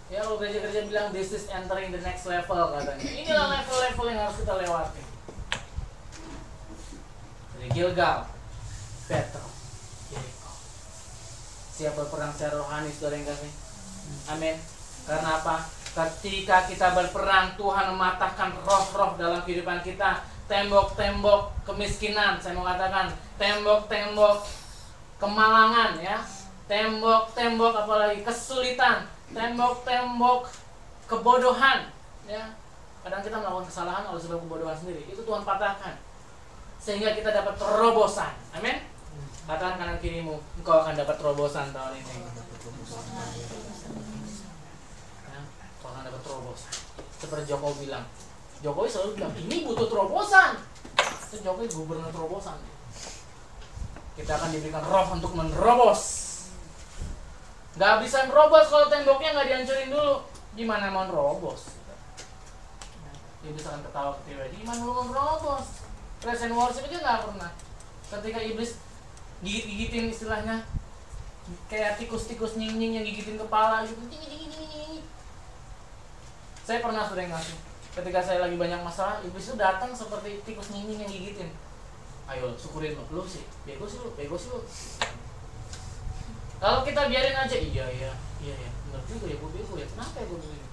S1: Ya, kalau gereja-gereja bilang this is entering the next level katanya. Inilah level-level yang harus kita lewati. Dari Gilgal, Betel, Yeriko. Siap berperang secara rohani, saudara yang kasih. Amin. Karena apa? Ketika kita berperang, Tuhan mematahkan roh-roh dalam kehidupan kita. Tembok-tembok kemiskinan, saya mau katakan, tembok-tembok kemalangan, ya, tembok-tembok apalagi kesulitan, tembok-tembok kebodohan, ya. Kadang kita melakukan kesalahan oleh sebab kebodohan sendiri. Itu Tuhan patahkan sehingga kita dapat terobosan. Amin. Katakan kanan kirimu, engkau akan dapat terobosan tahun ini. Ya, engkau akan dapat terobosan. Seperti Jokowi bilang. Jokowi selalu bilang, ini butuh terobosan. Itu Jokowi gubernur terobosan. Kita akan diberikan roh untuk menerobos. Gak bisa nerobos kalau temboknya gak dihancurin dulu. Gimana mau nerobos? Dia bisa akan ketawa ketiwa. Gimana mau nerobos? Present worship aja gak pernah. Ketika iblis gigit-gigitin istilahnya, kayak tikus-tikus nying-nying yang gigitin kepala gitu. Saya pernah sering ngasih. Ketika saya lagi banyak masalah, iblis itu datang seperti tikus nying-nying yang gigitin. Ayo syukurin lo sih, bego sih lo. Kalau kita biarin aja, iya, benar juga ya, gue bego ya, kenapa ya gue begini?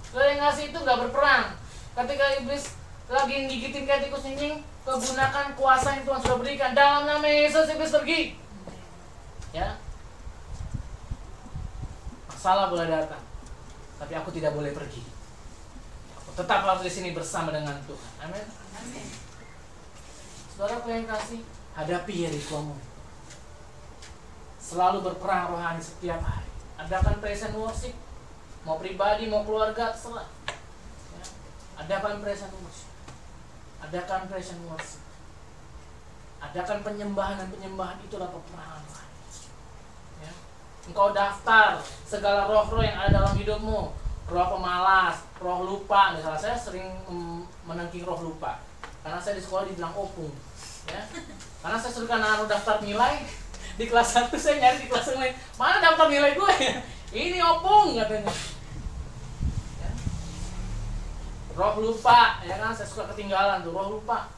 S1: Saudara yang ngasih itu gak berperang. Ketika iblis lagi gigitin kayak tikus nying-nying, gunakan kuasa yang Tuhan sudah berikan. Dalam nama Yesus, iblis pergi. Ya. Masalah boleh datang, tapi aku tidak boleh pergi. Aku tetap harus di sini bersama dengan Tuhan. Amin. Saudara aku yang kasih, hadapi Yerikomu. Selalu berperang rohani setiap hari. Adakan present worship, mau pribadi mau keluarga terserah. Ya. Adakan present worship. Adakan present worship. Adakan penyembahan, dan penyembahan itulah peperangan rohani. Ya. Engkau daftar segala roh-roh yang ada dalam hidupmu. Roh pemalas, roh lupa. Misalnya saya sering menengking roh lupa. Karena saya di sekolah dibilang opung, ya. Karena saya suka naruh daftar nilai di kelas 1, saya nyari di kelas yang lain, mana daftar nilai gue? Ini opung katanya. Ya. Roh lupa, ya kan, saya suka ketinggalan tuh, roh lupa.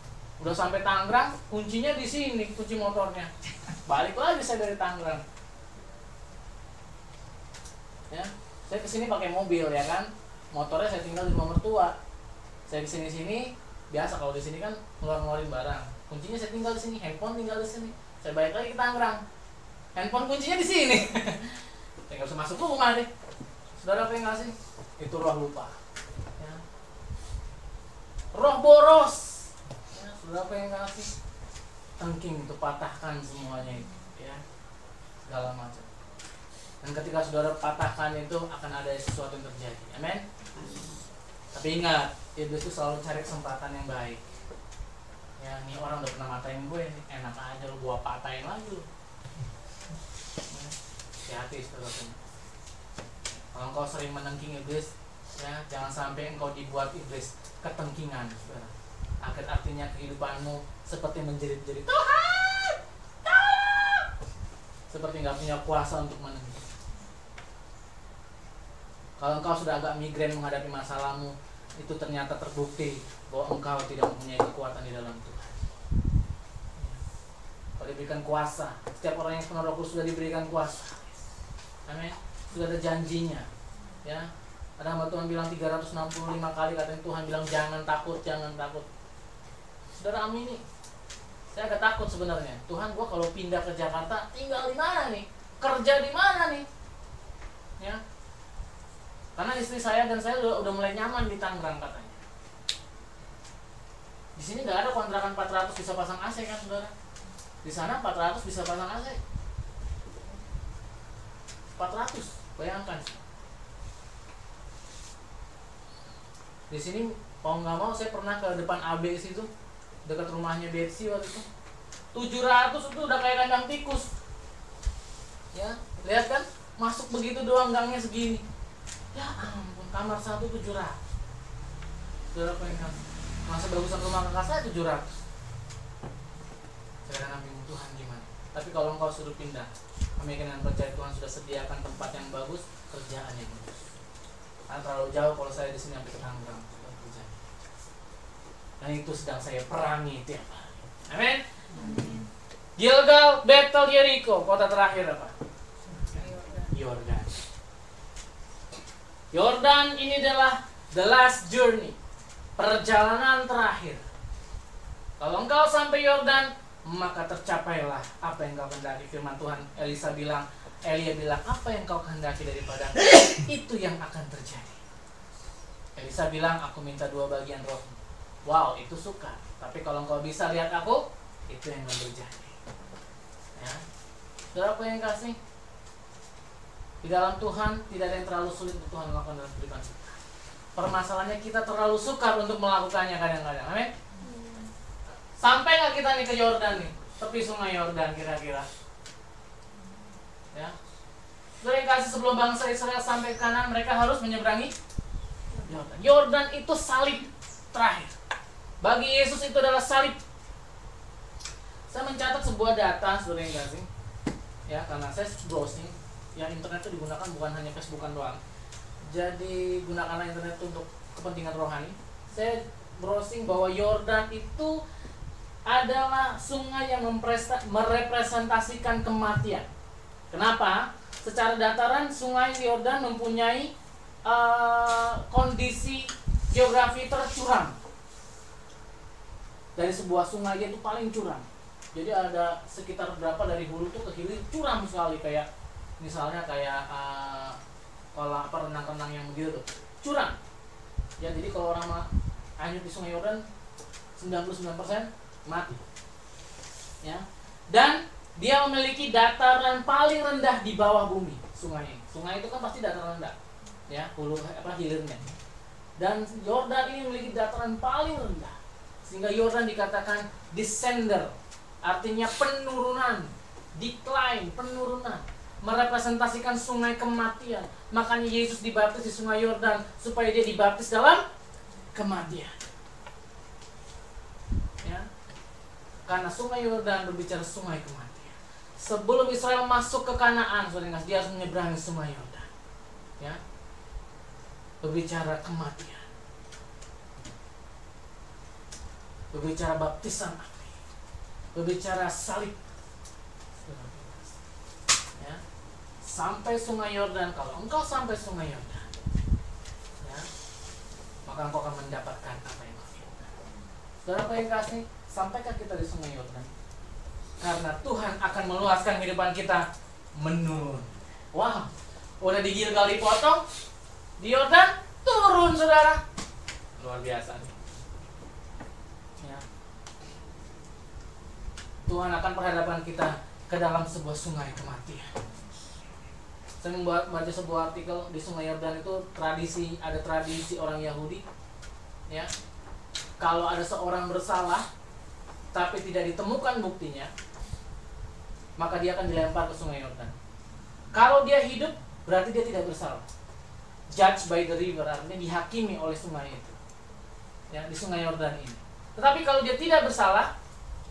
S1: Udah sampai Tangerang, kuncinya di sini, kunci motornya. Balik lagi saya dari Tangerang. Ya, saya kesini pakai mobil ya kan, motornya saya tinggal di rumah mertua. Saya kesini biasa kalau di sini kan ngeluarin barang. Kuncinya saya tinggal di sini, handphone tinggal di sini. Saya balik lagi ke Tangerang, handphone kuncinya di sini. Saya nggak bisa masuk rumah deh. Saudara apa yang ngasih? Itu roh lupa. Ya. Roh boros. Ya, saudara apa yang ngasih? Tengking itu patahkan semuanya itu, ya, segala macam. Dan ketika saudara patahkan itu akan ada sesuatu yang terjadi. Amin. Tapi ingat, iblis itu selalu cari kesempatan yang baik. Ya, ini orang udah pernah matain gue, enak aja lu gua patahin lagi lu. Hati-hati saudara. Kalau engkau sering menengking iblis, ya, jangan sampai engkau dibuat iblis ketengkingan, saudara. Akhir artinya kehidupanmu seperti menjerit-jerit, Tuhan, tolong! Seperti nggak punya kuasa untuk menengking. Kalau engkau sudah agak migrain menghadapi masalahmu, itu ternyata terbukti bahwa engkau tidak mempunyai kekuatan di dalam Tuhan. Kalau diberikan kuasa, setiap orang yang penuh Roh Kudus sudah diberikan kuasa. Amin. Sudah ada janjinya. Ya. Ada hamba Tuhan bilang 365 kali katanya Tuhan bilang jangan takut, jangan takut. Saudara amini. Saya agak takut sebenarnya. Tuhan, gua kalau pindah ke Jakarta tinggal di mana nih? Kerja di mana nih? Ya. Karena istri saya dan saya udah mulai nyaman di Tangerang katanya. Di sini nggak ada kontrakan 400 bisa pasang AC kan, saudara? Di sana 400 bisa pasang AC. 400, bayangkan. Di sini mau nggak mau saya pernah ke depan AB situ, dekat rumahnya Betsy waktu itu. 700 itu udah kayak kandang tikus. Ya, lihat kan? Masuk begitu doang, gangnya segini. Ya ampun, kamar 1 700. Saudara pengen masa bagusan rumah kakak saya 700. Saya kadang bingung Tuhan gimana. Tapi kalau engkau suruh pindah, kami dengan percaya Tuhan sudah sediakan tempat yang bagus, kerjaan yang bagus. Karena terlalu jauh kalau saya di sini sampai ke Tangerang kerja. Dan itu sedang saya perangi tiap hari. Amin. Gilgal, Bethel, Jericho, kota terakhir apa? Yordan. Yordan ini adalah the last journey, perjalanan terakhir. Kalau engkau sampai Yordan, maka tercapailah apa yang kau kehendaki. Firman Tuhan, Elia bilang, apa yang kau kehendaki daripada itu yang akan terjadi. Elisa bilang, aku minta 2 bagian roh. Wow, itu suka. Tapi kalau engkau bisa lihat aku, itu yang akan terjadi. Ya. Saudara apa yang kasih? Di dalam Tuhan tidak ada yang terlalu sulit untuk Tuhan melakukan dalam kehidupan kita. Permasalahannya kita terlalu sukar untuk melakukannya kadang-kadang. Amin. Sampai nggak kita nih ke Yordan nih, tepi sungai Yordan kira-kira? Ya. Saudara yang kasih, sebelum bangsa Israel sampai ke Kanaan, mereka harus menyeberangi Yordan. Yordan itu salib terakhir. Bagi Yesus itu adalah salib. Saya mencatat sebuah data, saudara yang kasih. Ya, karena saya browsing. Ya, internet itu digunakan bukan hanya Facebookan doang. Jadi gunakanlah internet itu untuk kepentingan rohani. Saya browsing bahwa Yordan itu adalah sungai yang merepresentasikan kematian. Kenapa? Secara dataran sungai Yordan mempunyai kondisi geografi tercuram. Dari sebuah sungai itu paling curam. Jadi ada sekitar berapa dari hulu tuh ke hilir curam sekali, kayak misalnya kayak kalau renang-renang yang begitu tuh curam. Ya, jadi kalau orang hanyut di sungai Yordan 99% mati. Ya. Dan dia memiliki dataran paling rendah di bawah bumi, sungai. Sungai itu kan pasti dataran rendah. Ya, hulu hilirnya. Dan Yordan ini memiliki dataran paling rendah. Sehingga Yordan dikatakan descender, artinya penurunan, decline, penurunan, merepresentasikan sungai kematian. Makanya Yesus dibaptis di sungai Yordan supaya dia dibaptis dalam kematian. Ya. Karena sungai Yordan berbicara sungai kematian. Sebelum Israel masuk ke Kanaan, saudara, dia harus menyeberangi sungai Yordan. Ya. Berbicara kematian. berbicara baptisan api, berbicara salib. Ya. Sampai sungai Yordan, kalau engkau sampai sungai Yordan, ya, maka engkau akan mendapatkan apa yang kau inginkan. Saudara yang kasih, sampaikah kita di sungai Yordan? Karena Tuhan akan meluaskan kehidupan kita menurun. Wow, udah di Gilgal dipotong, di Yordan turun, saudara. Luar biasa nih. Ya. Tuhan akan perhadapkan kita ke dalam sebuah sungai kematian. Saya membaca sebuah artikel di sungai Yordan itu ada tradisi orang Yahudi. Ya, kalau ada seorang bersalah tapi tidak ditemukan buktinya, maka dia akan dilempar ke sungai Yordan. Kalau dia hidup, berarti dia tidak bersalah. Judged by the river, artinya dihakimi oleh sungai itu. Ya, di sungai Yordan ini. Tetapi kalau dia tidak bersalah,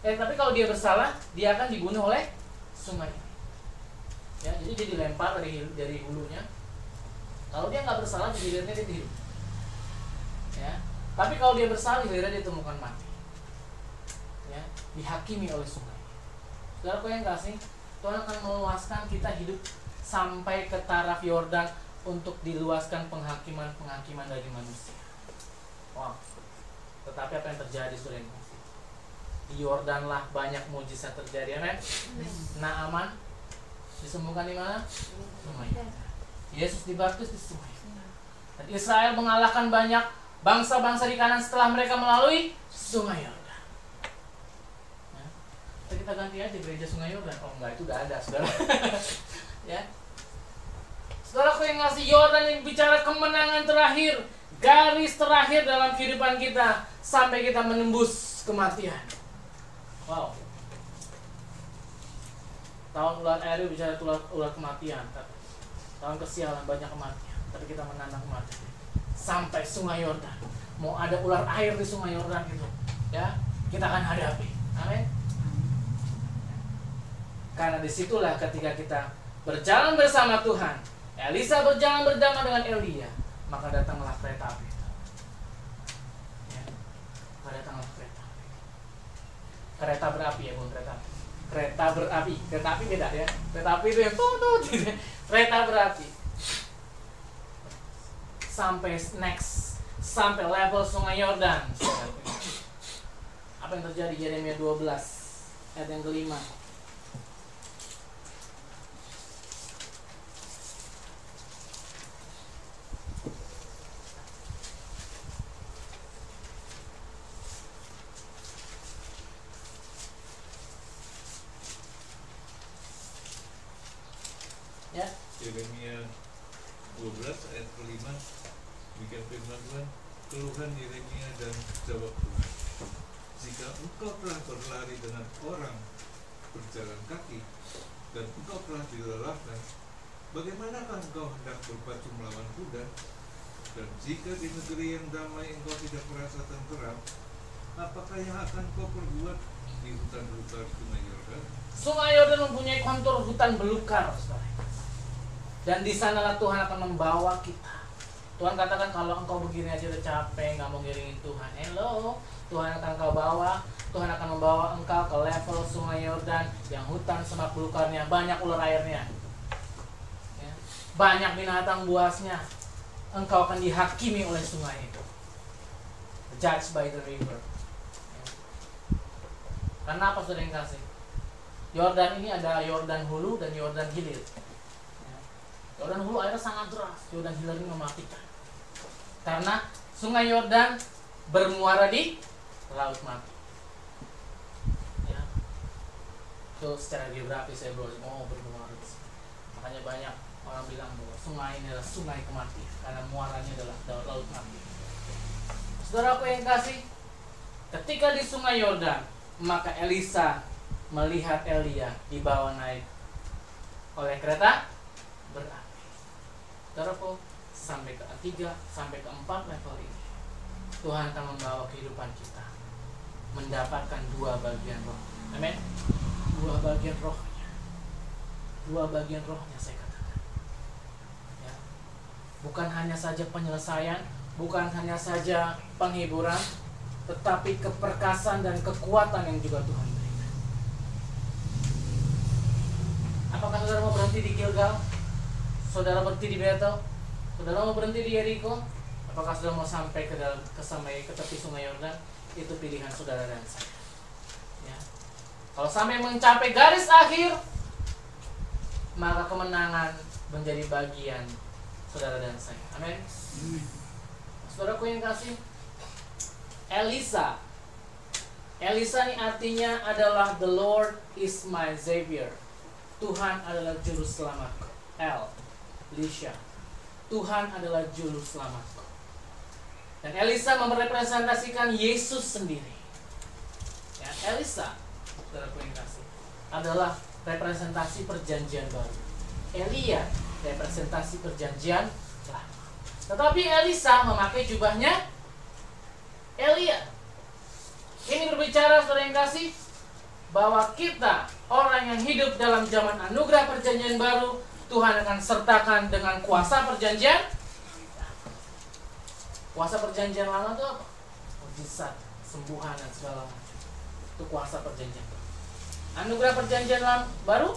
S1: kalau dia bersalah, dia akan dibunuh oleh sungai ini. Ya, jadi dia dilempar dari hulunya. Kalau dia nggak bersalah, di hilirnya dia hidup. Ya, tapi kalau dia bersalah, hilirnya dia ditemukan mati. Ya, dihakimi oleh sungai. Saudaraku yang kasih, Tuhan akan meluaskan kita hidup sampai ke taraf Yordan untuk diluaskan penghakiman dari manusia. Wow. Tetapi apa yang terjadi, saudara yang kasih? Di Yordan lah banyak mujizat terjadi, amin. Naaman disembuhkan di mana? Sungai. Yesus dibaptis di sungai. Dan Israel mengalahkan banyak bangsa-bangsa di kanan setelah mereka melalui sungai Yordan. Kita ganti aja gereja sungai Yordan. Oh enggak, itu udah ada, saudara. Ya. Saudaraku yang ngasih, Yordan yang bicara kemenangan terakhir, garis terakhir dalam kehidupan kita sampai kita menembus kematian. Wow. Tahun ular Eru bicara ular kematian. Tahun kesialan, banyak kematian. Tapi kita menantang kematian sampai sungai Yordan. Mau ada ular air di sungai Yordan gitu, ya, kita akan hadapi. Amin. Karena disitulah ketika kita berjalan bersama Tuhan, Elisa berjalan bersama dengan Elia, maka datanglah kereta api. Ya, maka datanglah kereta api. Kereta berapi ya, bukan kereta api. Kereta berapi, kereta api beda ya. Kereta api itu yang tutut, gitu. Kereta berapi. Sampai level sungai Yordan. Apa yang terjadi? Yeremia 12 ayat yang kelima. Ya.
S2: Yeremia 12 ayat ke-5, demikian firman Tuhan, keluhan Yeremia dan jawab Tuhan, jika engkau telah berlari dengan orang berjalan kaki dan engkau telah dilelahkan, bagaimanakah engkau hendak berpacu melawan kuda? Dan jika di negeri yang damai engkau tidak merasa tenteram, apakah yang akan kau perbuat di hutan belukar sungai Yordan?
S1: Sungai Yordan mempunyai kontur hutan belukar, saudara. Dan di sanalah Tuhan akan membawa kita. Tuhan katakan, kalau engkau begini aja udah capek, nggak mau ngiringin Tuhan. Hello, Tuhan akan engkau bawa. Tuhan akan membawa engkau ke level sungai Yordan yang hutan semak belukarnya, banyak ular airnya, ya, banyak binatang buasnya. Engkau akan dihakimi oleh sungai itu. Judged by the river. Ya. Karena apa, saudara yang kasih? Yordan ini ada Yordan hulu dan Yordan hilir. Yordan hulu airnya sangat deras, Yordan hilir ini mematikan. Karena sungai Yordan bermuara di laut mati. Ya. Itu secara geografis saya mau bermuara di sini. Makanya banyak orang bilang bahwa sungai ini adalah sungai kematian karena muaranya adalah laut mati. Saudaraku yang kasih, ketika di sungai Yordan, maka Elisa melihat Elia dibawa naik oleh kereta berapi. Saudaraku, sampai ke-3 sampai ke-4 level ini Tuhan akan membawa kehidupan kita mendapatkan 2 bagian roh. Amin. 2 bagian rohnya. 2 bagian rohnya saya katakan. Ya. Bukan hanya saja penyelesaian, bukan hanya saja penghiburan, tetapi keperkasan dan kekuatan yang juga Tuhan berikan. Apakah saudara mau berhenti di Gilgal? Saudara berhenti di Bethel? Saudara mau berhenti di Yeriko? Apakah saudara mau sampai ke tepi sungai Yordan? Itu pilihan saudara dan saya. Ya. Kalau sampai mencapai garis akhir, maka kemenangan menjadi bagian saudara dan saya. Amin. Saudaraku yang kasih, Elisa ini artinya adalah The Lord is my Savior. Tuhan adalah juru selamatku. Elisha, Tuhan adalah juru selamatku. Dan Elisa merepresentasikan Yesus sendiri. Ya, Elisa, saudaraku yang kasih, adalah representasi perjanjian baru. Elia representasi perjanjian lama. Tetapi Elisa memakai jubahnya Elia. Ini berbicara, saudara yang kasih, bahwa kita, orang yang hidup dalam zaman anugerah perjanjian baru, Tuhan akan sertakan dengan kuasa perjanjian. Kuasa perjanjian lama itu apa? Mujizat, sembuhan, dan segala macam. Itu kuasa perjanjian baru. Anugerah perjanjian baru,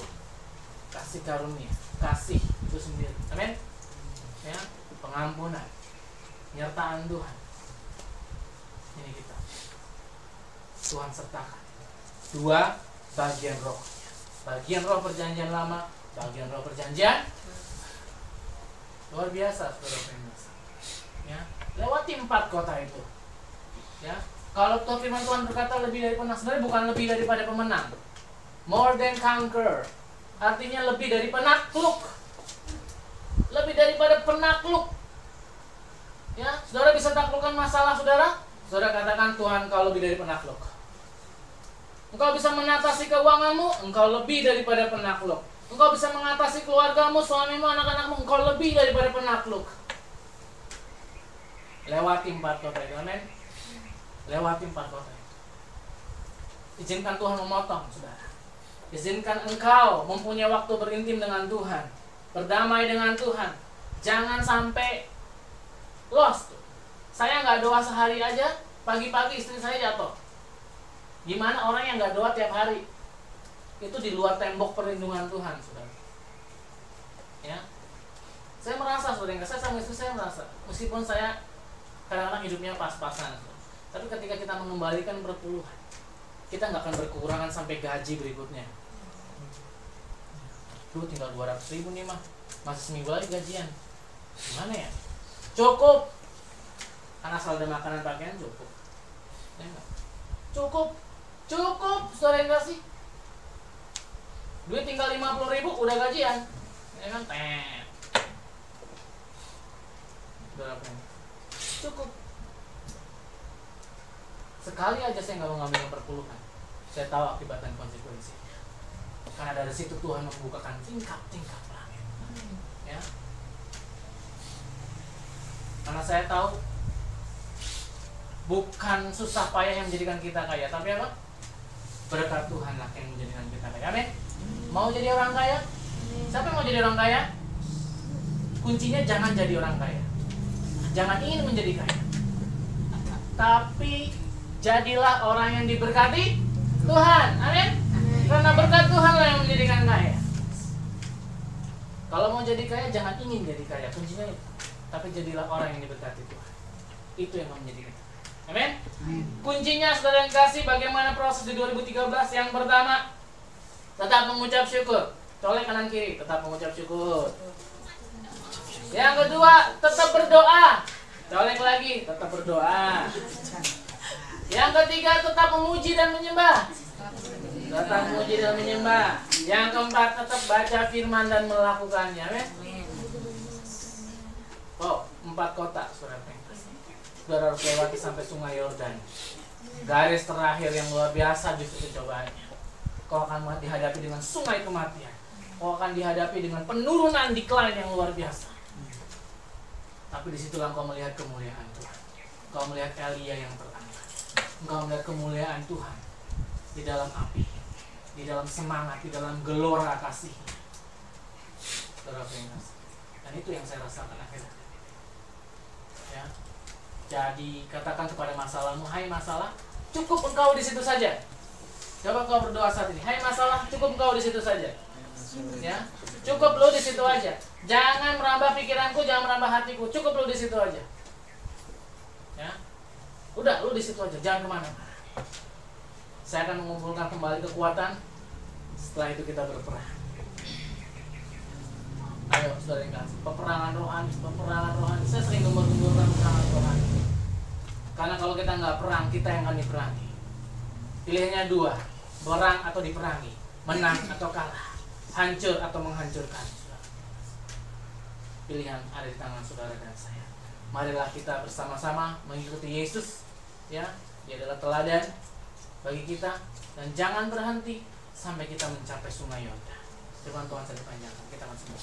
S1: kasih karunia, kasih itu sendiri. Amin. Ya, pengampunan, penyertaan Tuhan. Ini kita. Tuhan sertakan. Dua bagian roh. Bagian roh perjanjian lama, bagian roh perjanjian. Luar biasa, saudara. Ya, lewati 4 kota itu. Ya, kalau firman Tuhan berkata lebih dari pemenang, sebenarnya bukan lebih daripada pemenang. More than conquer. Artinya lebih dari penakluk. Lebih daripada penakluk. Ya, saudara bisa taklukkan masalah saudara? Saudara katakan, Tuhan, Engkau lebih dari penakluk. Engkau bisa mengatasi keuanganmu, Engkau lebih daripada penakluk. Engkau bisa mengatasi keluargamu, suamimu, anak-anakmu, Engkau lebih daripada penakluk. Lewati 4 kota itu, amin. Lewati 4 kota itu. Izinkan Tuhan memotong, saudara. Izinkan engkau mempunyai waktu berintim dengan Tuhan, berdamai dengan Tuhan. Jangan sampai lost. Saya nggak doa sehari aja, pagi-pagi istri saya jatuh. Gimana orang yang nggak doa tiap hari? Itu di luar tembok perlindungan Tuhan, saudara. Ya, saya merasa, saudara, saya sama istri saya merasa, meskipun saya kadang-kadang hidupnya pas-pasan, tapi ketika kita mengembalikan berpuluhan, kita nggak akan berkekurangan sampai gaji berikutnya. Duh, tinggal 200.000 nih mah, masih seminggu lagi gajian. Gimana ya? Cukup. Karena asal ada makanan, pakaian cukup. Ya, cukup, saudara yang kasih. Duit tinggal 50.000 udah gajian. Ya kan? Berapa? Cukup. Sekali aja saya nggak mau ngambil yang perpuluhan. Saya tahu akibat dan konsekuensi. Karena dari situ Tuhan membukakan tingkap-tingkap langit. Ya. Karena saya tahu bukan susah payah yang menjadikan kita kaya, tapi apa? Berkat Tuhan lah yang menjadikan kita kaya. Amin. Mau jadi orang kaya? Siapa yang mau jadi orang kaya? Kuncinya jangan jadi orang kaya. Jangan ingin menjadi kaya. Tapi jadilah orang yang diberkati Tuhan. Amin. Karena berkat Tuhan lah yang menjadikan kaya. Kalau mau jadi kaya, jangan ingin jadi kaya. Kuncinya itu. Tapi jadilah orang yang diberkati Tuhan. Itu yang menjadikan. Amin. Kuncinya, saudara yang kasih, bagaimana proses di 2013? Yang pertama, tetap mengucap syukur. Colek kanan kiri, tetap mengucap syukur. Yang kedua, tetap berdoa. Colek lagi, tetap berdoa. Yang ketiga, tetap memuji dan menyembah. Tetap memuji dan menyembah. Yang keempat, tetap baca firman dan melakukannya. Amin. Oh, 4 kota, saudara. Saudara harus lewati sampai sungai Yordan. Garis terakhir yang luar biasa justru cobaannya. Kau akan dihadapi dengan sungai kematian. Kau akan dihadapi dengan penurunan decline yang luar biasa. Tapi disitulah kau melihat kemuliaan Tuhan. Kau melihat Elia yang terangkat. Engkau melihat kemuliaan Tuhan di dalam api, di dalam semangat, di dalam gelora kasih. Dan itu yang saya rasakan akhirnya. Ya. Jadi katakan kepada masalahmu, hai masalah, cukup engkau di situ saja. Coba kau berdoa saat ini, hai masalah, cukup engkau di situ saja. Ya, cukup lu di situ aja. Jangan merambah pikiranku, jangan merambah hatiku, cukup lu di situ aja. Ya, udah lu di situ aja, jangan kemana-mana. Saya akan mengumpulkan kembali kekuatan. Setelah itu kita berperang. Ayo saudara yang kasih, peperangan rohani. Saya sering gembur-gemburkan peperangan rohani. Karena kalau kita nggak perang, kita yang akan diperangi. Pilihannya dua, berang atau diperangi, menang atau kalah, hancur atau menghancurkan. Pilihan ada di tangan saudara dan saya. Marilah kita bersama-sama mengikuti Yesus. Ya, Dia adalah teladan bagi kita, dan jangan berhenti sampai kita mencapai sungai Yordan. Firman Tuhan saya dipanjangkan, kita akan semua.